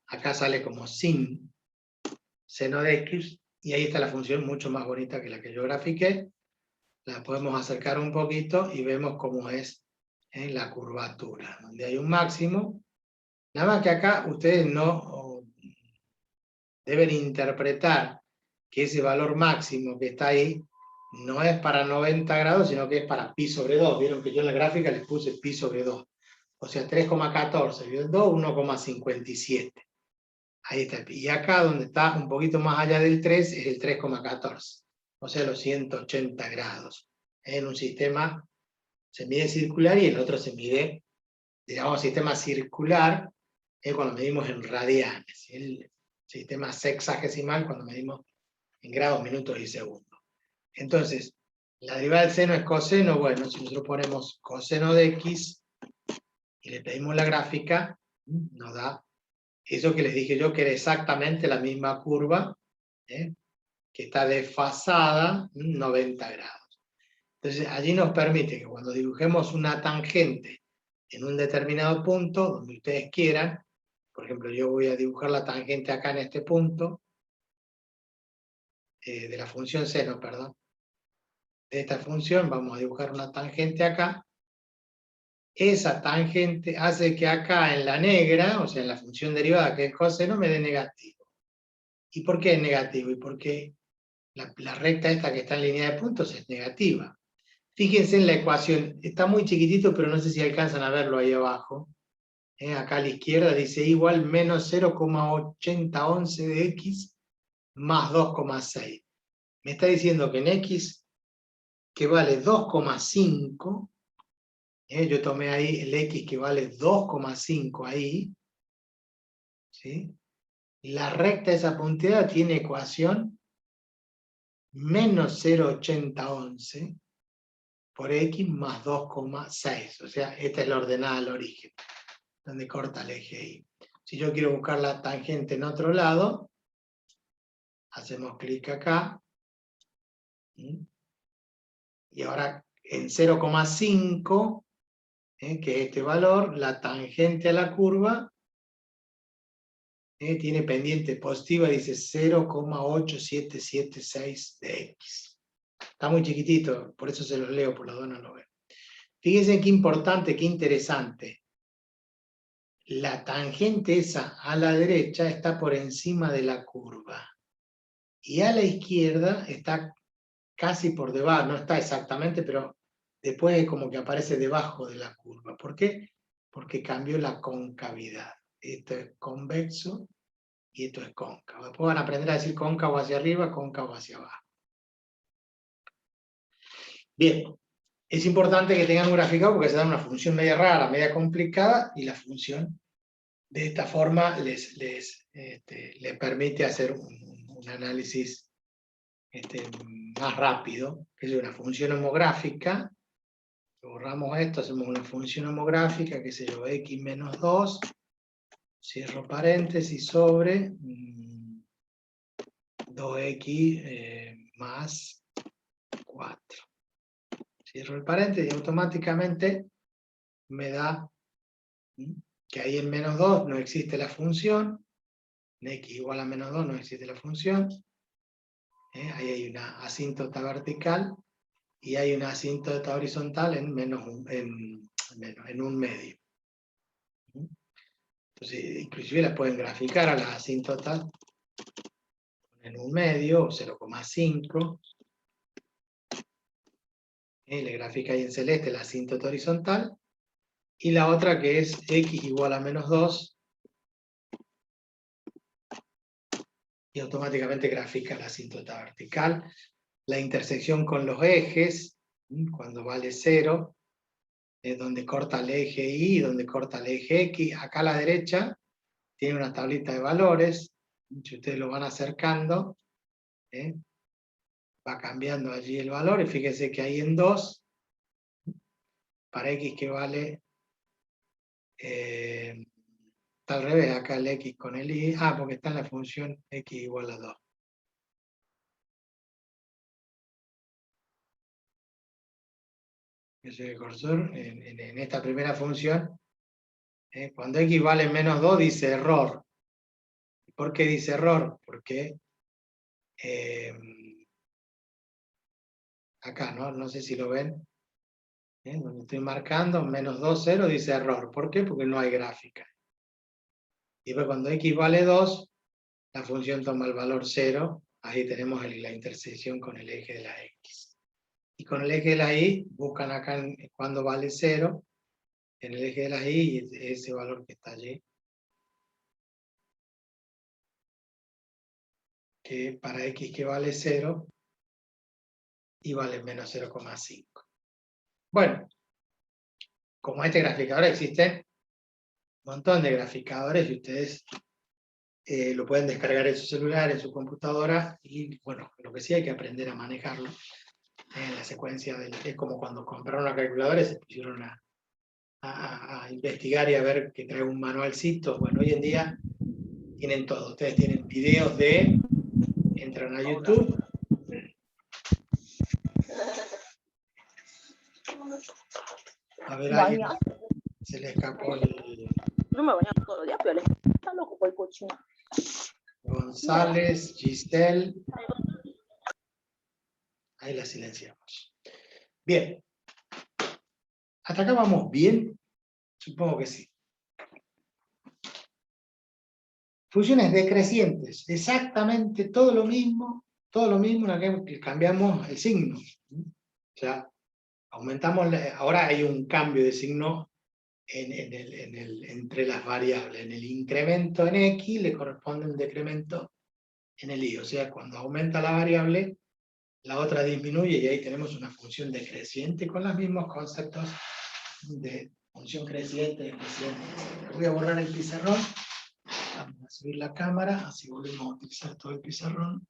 acá sale como sin seno de x, y ahí está la función mucho más bonita que la que yo grafiqué. La podemos acercar un poquito y vemos cómo es en la curvatura, donde hay un máximo. Nada más que acá ustedes no deben interpretar que ese valor máximo que está ahí no es para 90 grados, sino que es para pi sobre 2. Vieron que yo en la gráfica les puse pi sobre 2. O sea, 3,14, ¿vio? 2, 1,57. Ahí está el pi. Y acá donde está un poquito más allá del 3 es el 3,14. O sea, los 180 grados. En un sistema se mide circular y el otro se mide, digamos, sistema circular, es cuando medimos en radianes. sistema sexagesimal cuando medimos en grados, minutos y segundos. Entonces, la derivada del seno es coseno. Bueno, si nosotros ponemos coseno de x y le pedimos la gráfica, nos da eso que les dije yo, que era exactamente la misma curva, que está desfasada 90 grados. Entonces, allí nos permite que cuando dibujemos una tangente en un determinado punto, donde ustedes quieran, por ejemplo, yo voy a dibujar la tangente acá en este punto, de la función seno, perdón. De esta función vamos a dibujar una tangente acá. Esa tangente hace que acá en la negra, o sea, en la función derivada que es coseno, me dé negativo. ¿Y por qué es negativo? Y porque la recta esta que está en línea de puntos es negativa. Fíjense en la ecuación, está muy chiquitito, pero no sé si alcanzan a verlo ahí abajo. Acá a la izquierda dice igual menos 0,8011 de x más 2,6. Me está diciendo que en x, que vale 2,5, yo tomé ahí el x que vale 2,5 ahí, ¿sí? La recta esa punteada tiene ecuación menos 0,8011 por x más 2,6. O sea, esta es la ordenada al origen, donde corta el eje Y. Si yo quiero buscar la tangente en otro lado, hacemos clic acá. Y ahora en 0,5, que es este valor, la tangente a la curva tiene pendiente positiva, dice 0,8776 de x. Está muy chiquitito, por eso se los leo, por la duda no lo veo. Fíjense qué importante, qué interesante. La tangente esa a la derecha está por encima de la curva. Y a la izquierda está casi por debajo, no está exactamente, pero después es como que aparece debajo de la curva. ¿Por qué? Porque cambió la concavidad. Esto es convexo y esto es cóncavo. Después van a aprender a decir cóncavo hacia arriba, cóncavo hacia abajo. Bien, es importante que tengan un graficado porque se da una función media rara, media complicada, y la función de esta forma les permite hacer un análisis más rápido, que es una función homográfica. Borramos esto, hacemos una función homográfica, que se yo, x menos 2, cierro paréntesis, sobre 2x más 4. Cierro el paréntesis y automáticamente me da que ahí en menos 2 no existe la función, en x igual a menos 2 no existe la función, ahí hay una asíntota vertical y hay una asíntota horizontal en un medio. Entonces, inclusive la pueden graficar a la asíntota en un medio, o 0,5. Le grafica ahí en celeste la asíntota horizontal. Y la otra que es x igual a menos 2. Y automáticamente grafica la asíntota vertical. La intersección con los ejes, cuando vale 0, es donde corta el eje Y, donde corta el eje X. Acá a la derecha tiene una tablita de valores. Si ustedes lo van acercando, va cambiando allí el valor. Y fíjense que ahí en 2, para x que vale, está al revés, acá el x con el y, porque está en la función x igual a 2. Ese es el cursor, en esta primera función, cuando x vale menos 2 dice error. ¿Por qué dice error? Porque acá, no sé si lo ven, donde estoy marcando, menos 2, 0, dice error. ¿Por qué? Porque no hay gráfica. Y después cuando x vale 2, la función toma el valor 0, ahí tenemos la intersección con el eje de la x. Y con el eje de la y, buscan acá cuando vale 0, en el eje de la y, ese valor que está allí, que para x que vale 0, y vale menos 0,5. Bueno, como este graficador existen un montón de graficadores y ustedes lo pueden descargar en su celular, en su computadora, y bueno, lo que sí hay que aprender a manejarlo. La secuencia es como cuando compraron una calculadora y se pusieron a investigar y a ver que trae un manualcito. Bueno, hoy en día tienen todo. Ustedes tienen videos entran a YouTube. A ver, alguien se le escapó el... No me baño todos los días, pero está loco por el cochino. González, Giselle. Ahí la silenciamos. Bien. ¿Hasta acá vamos bien? Supongo que sí. Funciones decrecientes. Exactamente todo lo mismo, que cambiamos el signo. O sea, aumentamos, ahora hay un cambio de signo entre las variables. En el incremento en X le corresponde un decremento en el Y. O sea, cuando aumenta la variable, la otra disminuye y ahí tenemos una función decreciente con los mismos conceptos de función creciente, decreciente. Voy a borrar el pizarrón. Vamos a subir la cámara, así volvemos a utilizar todo el pizarrón.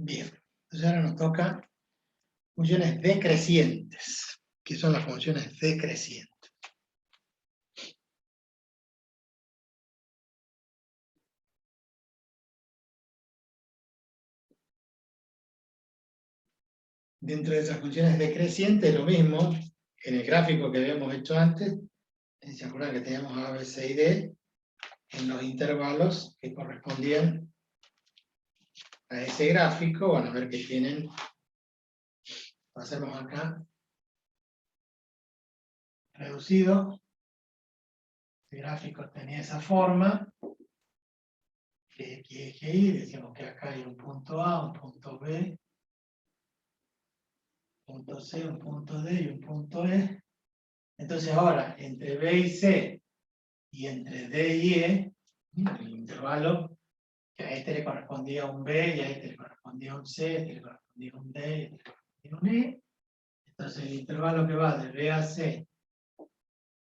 Bien, entonces ahora nos toca funciones decrecientes. ¿Qué son las funciones decrecientes? Dentro de esas funciones decrecientes, lo mismo, en el gráfico que habíamos hecho antes, ¿se acuerdan que teníamos A, B, C y D? En los intervalos que correspondían a ese gráfico, van a ver que tienen, pasemos acá, reducido, el gráfico tenía esa forma, que X, eje Y, decíamos que acá hay un punto A, un punto B, un punto C, un punto D y un punto E. Entonces ahora, entre B y C, y entre D y E, el intervalo, que a este le correspondía un B, y a este le correspondía un C, a este le correspondía un D, y a este le correspondía un E. Entonces el intervalo que va de B a C,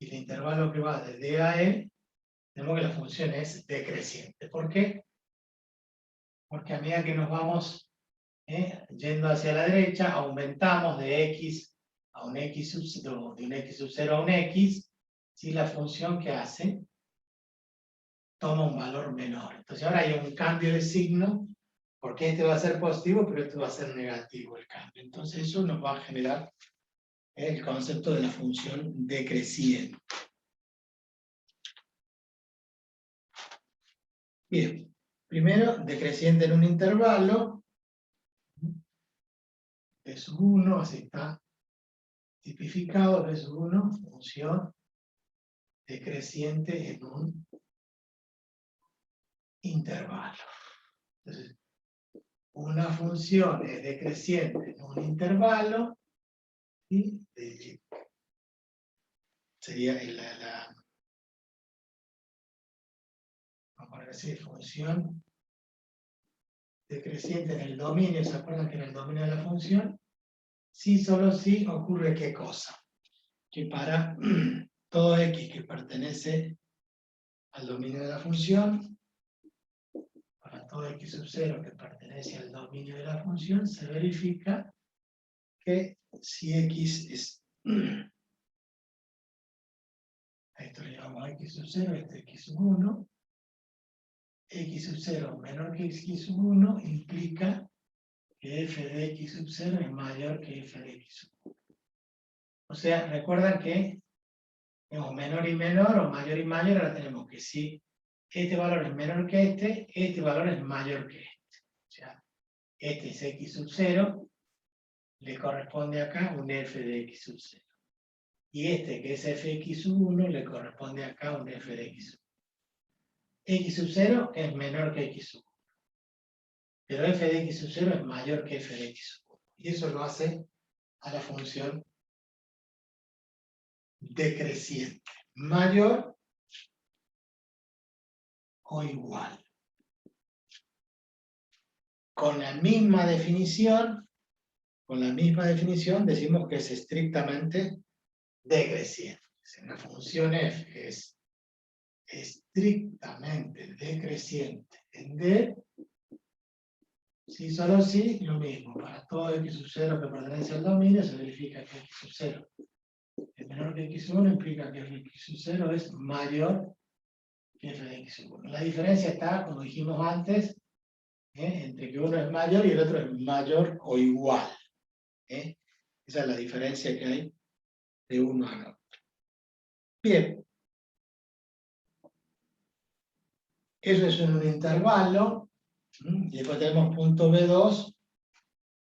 y el intervalo que va de D a E, tenemos que la función es decreciente. ¿Por qué? Porque a medida que nos vamos yendo hacia la derecha, aumentamos de X a un X sub 0 a un X, si la función que hace toma un valor menor. Entonces ahora hay un cambio de signo, porque este va a ser positivo, pero este va a ser negativo el cambio. Entonces eso nos va a generar el concepto de la función decreciente. Bien, primero, decreciente en un intervalo, B sub 1, así está tipificado, B sub 1, función decreciente en un intervalo. Entonces, una función es decreciente en un intervalo, y sería vamos a poner así, función decreciente en el dominio. ¿Se acuerdan que en el dominio de la función? Sí, solo sí ocurre ¿qué cosa? Que para todo X que pertenece al dominio de la función, para todo X sub 0 que pertenece al dominio de la función, se verifica que si X es... A esto le llamamos a X sub 0, este es X sub 1. X sub 0 menor que X sub 1 implica que f de X sub 0 es mayor que f de X sub 1. O sea, recuerdan que tenemos menor y menor, o mayor y mayor, ahora tenemos que si este valor es menor que este valor es mayor que este. O sea, este es X sub 0, le corresponde acá un f de x sub 0. Y este, que es fx sub 1, le corresponde acá un f de x sub 1. X sub 0 es menor que x sub 1. Pero f de x sub 0 es mayor que f de x sub 1. Y eso lo hace a la función decreciente. Mayor o igual. Con la misma definición decimos que es estrictamente decreciente. Si una función f es estrictamente decreciente en D, si solo si, lo mismo. Para todo x sub 0 que pertenece al dominio se verifica que x sub 0 es menor que x sub 1, implica que x sub 0 es mayor que f de x sub 1. La diferencia está, como dijimos antes, entre que uno es mayor y el otro es mayor o igual. Esa es la diferencia que hay de uno al otro. Bien. Eso es un intervalo. Y después tenemos punto B2.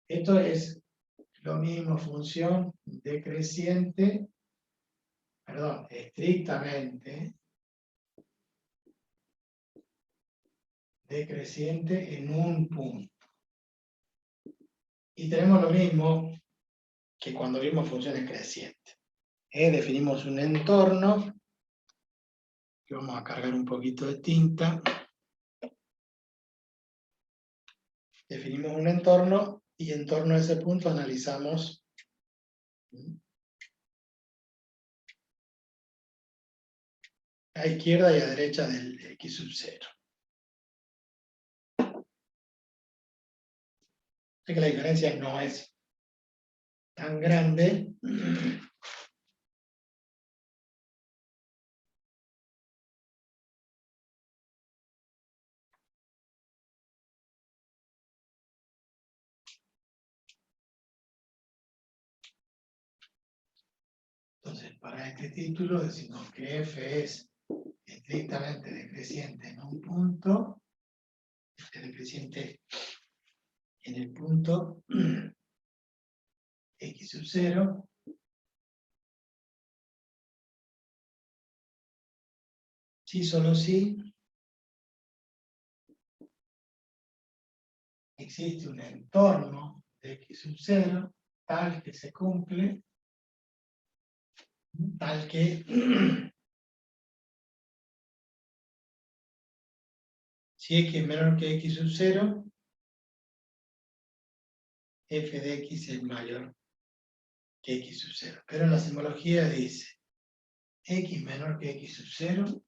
Esto es lo mismo, función decreciente, perdón, estrictamente decreciente en un punto. Y tenemos lo mismo que cuando vimos funciones crecientes. Definimos un entorno, que vamos a cargar un poquito de tinta. Definimos un entorno y en torno a ese punto analizamos a izquierda y a derecha del x sub 0. Sé que la diferencia no es tan grande. Entonces, para este título decimos que f es estrictamente decreciente en un punto, es decreciente en el punto x sub 0, si solo si existe un entorno de x sub 0 tal que se cumple, tal que si x es menor que x sub 0, f de x es mayor que x sub 0. Pero la simbología dice x menor que x sub 0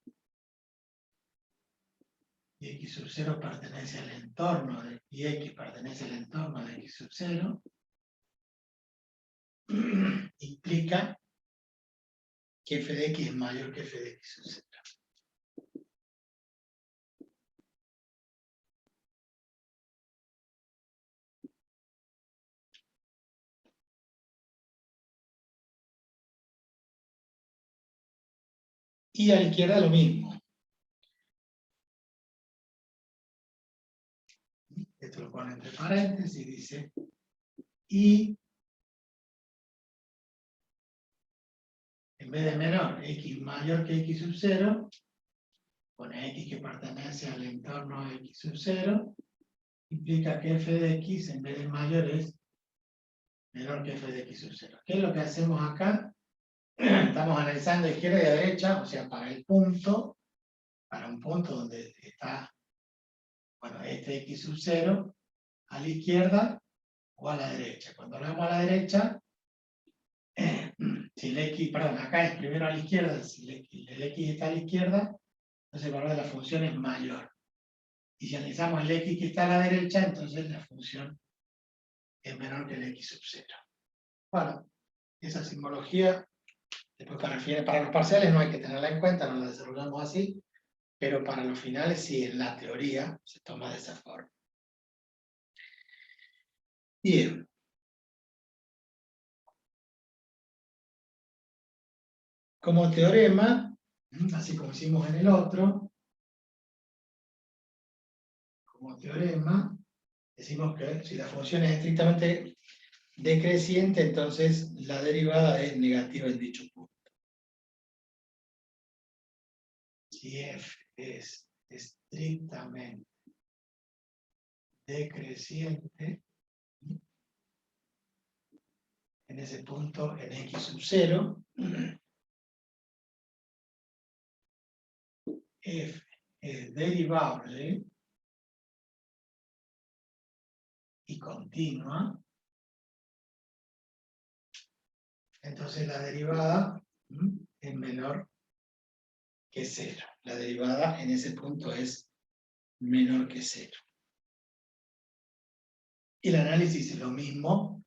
y x sub 0 pertenece al entorno y x pertenece al entorno de x sub 0, implica que f de x es mayor que f de x sub 0. Y a la izquierda lo mismo. Esto lo pone entre paréntesis y dice y en vez de menor, x mayor que x sub 0, pone x que pertenece al entorno de x sub 0, implica que f de x en vez de mayor es menor que f de x sub 0. ¿Qué es lo que hacemos acá? Estamos analizando de izquierda y de derecha, o sea, para el punto, para un punto donde está, bueno, este x sub 0, a la izquierda o a la derecha. Cuando hablamos a la derecha, si el x, perdón, acá es primero a la izquierda, si el x está a la izquierda, entonces el valor de la función es mayor. Y si analizamos el x que está a la derecha, entonces la función es menor que el x sub 0. Bueno, esa simbología, después para los parciales no hay que tenerla en cuenta, no la desarrollamos así, pero para los finales sí, en la teoría se toma de esa forma. Bien. Como teorema, así como hicimos en el otro, como teorema, decimos que si la función es estrictamente decreciente, entonces la derivada es negativa en dicho punto. Si f es estrictamente decreciente, en ese punto en x sub 0, f es derivable y continua, entonces la derivada es menor que 0. La derivada en ese punto es menor que 0. Y el análisis es lo mismo,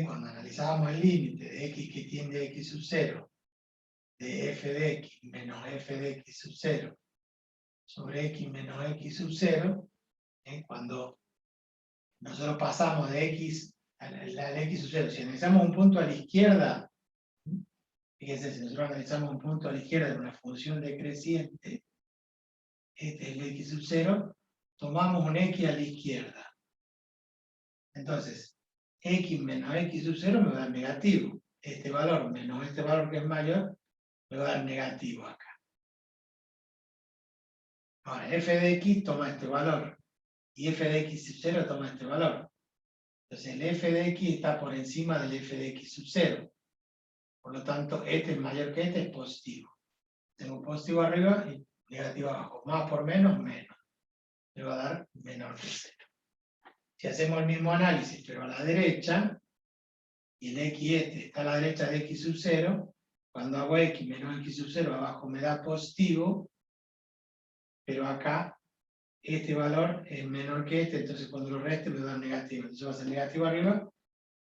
cuando analizábamos el límite de x que tiende a x sub 0, de f de x menos f de x sub 0 sobre x menos x sub 0, cuando nosotros pasamos de x al x sub 0, si analizamos un punto a la izquierda, fíjense, si nosotros analizamos un punto a la izquierda de una función decreciente, este es el x sub 0, tomamos un x a la izquierda. Entonces, x menos x sub 0 me va a dar negativo. Este valor menos este valor que es mayor, me va a dar negativo acá. Ahora, f de x toma este valor, y f de x sub 0 toma este valor. Entonces, el f de x está por encima del f de x sub 0. Por lo tanto, este es mayor que este, es positivo. Tengo positivo arriba y negativo abajo. Más por menos, menos. Me va a dar menor que 0. Si hacemos el mismo análisis, pero a la derecha, y el x este está a la derecha de x sub 0, cuando hago x menos x sub 0, abajo me da positivo, pero acá este valor es menor que este, entonces cuando lo reste me da negativo. Entonces va a ser negativo arriba,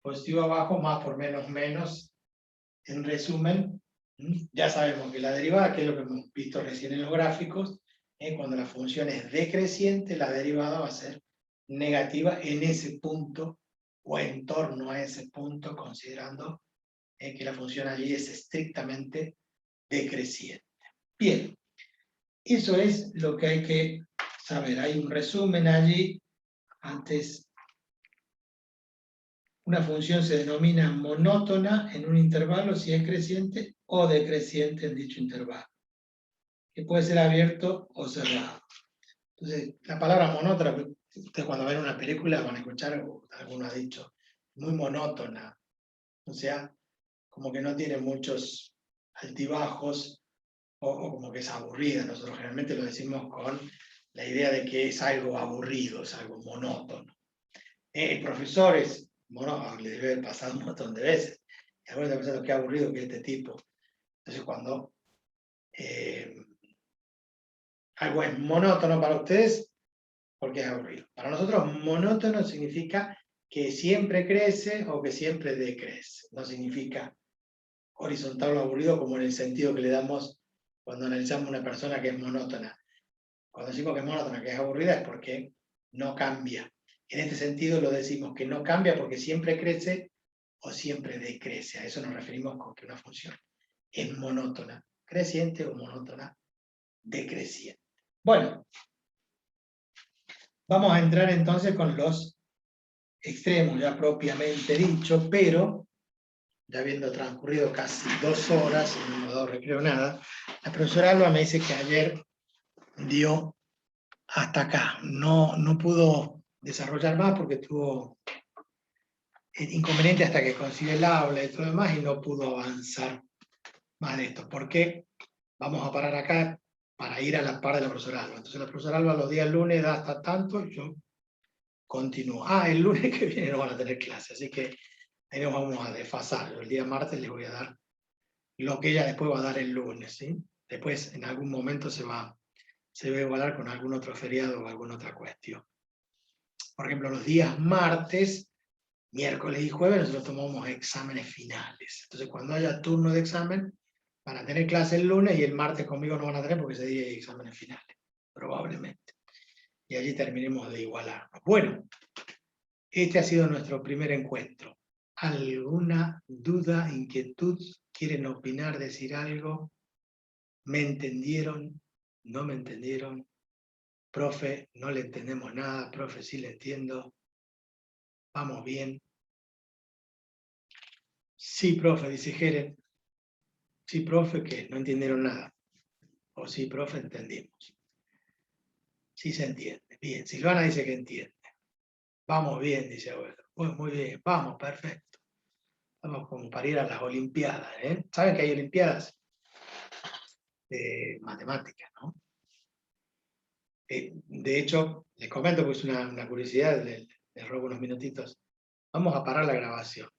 positivo abajo, más por menos, menos. En resumen, ya sabemos que la derivada, que es lo que hemos visto recién en los gráficos, cuando la función es decreciente, la derivada va a ser negativa en ese punto o en torno a ese punto, considerando que la función allí es estrictamente decreciente. Bien, eso es lo que hay que saber. Hay un resumen allí. Antes, una función se denomina monótona en un intervalo si es creciente o decreciente en dicho intervalo, que puede ser abierto o cerrado. Entonces, la palabra monótona, ustedes cuando ven una película van a escuchar, o alguno ha dicho, muy monótona. O sea, como que no tiene muchos altibajos, o como que es aburrida. Nosotros generalmente lo decimos con la idea de que es algo aburrido, es algo monótono. El profesor es monótono, le debe haber pasado un montón de veces. Y algunos están pensando qué aburrido que es este tipo. Entonces cuando algo es monótono para ustedes, porque es aburrido. Para nosotros monótono significa que siempre crece o que siempre decrece. No significa horizontal o aburrido como en el sentido que le damos cuando analizamos una persona que es monótona. Cuando decimos que es monótona, que es aburrida, es porque no cambia. En este sentido lo decimos que no cambia porque siempre crece o siempre decrece. A eso nos referimos con que una función es monótona creciente o monótona decreciente. Bueno, vamos a entrar entonces con los extremos ya propiamente dicho, pero ya habiendo transcurrido casi 2 horas, y no hemos dado recreo nada, la profesora Alba me dice que ayer dio hasta acá. No pudo desarrollar más porque tuvo inconveniente hasta que consiguió el aula y todo lo demás y no pudo avanzar más de esto. ¿Por qué? Vamos a parar acá para ir a la par de la profesora Alba. Entonces la profesora Alba los días lunes da hasta tanto y yo continúo. El lunes que viene no van a tener clase, así que ahí nos vamos a desfasar. El día martes les voy a dar lo que ella después va a dar el lunes, ¿sí? Después en algún momento se va a igualar con algún otro feriado o alguna otra cuestión. Por ejemplo, los días martes, miércoles y jueves nosotros tomamos exámenes finales. Entonces cuando haya turno de examen, van a tener clase el lunes y el martes conmigo no van a tener porque ese día hay exámenes finales, probablemente. Y allí terminemos de igualarnos. Bueno, este ha sido nuestro primer encuentro. ¿Alguna duda, inquietud? ¿Quieren opinar, decir algo? ¿Me entendieron? ¿No me entendieron? Profe, no le entendemos nada. Profe, sí le entiendo. Vamos bien. Sí, profe, dice Jeren. Sí, profe, que no entendieron nada. O sí, profe, entendimos. Sí se entiende. Bien, Silvana dice que entiende. Vamos bien, dice Abuelo. Muy bien, vamos, perfecto. Vamos como para ir a las Olimpiadas, ¿eh? ¿Saben que hay Olimpiadas? De matemáticas, ¿no? De hecho, les comento, pues una curiosidad, les robo unos minutitos. Vamos a parar la grabación.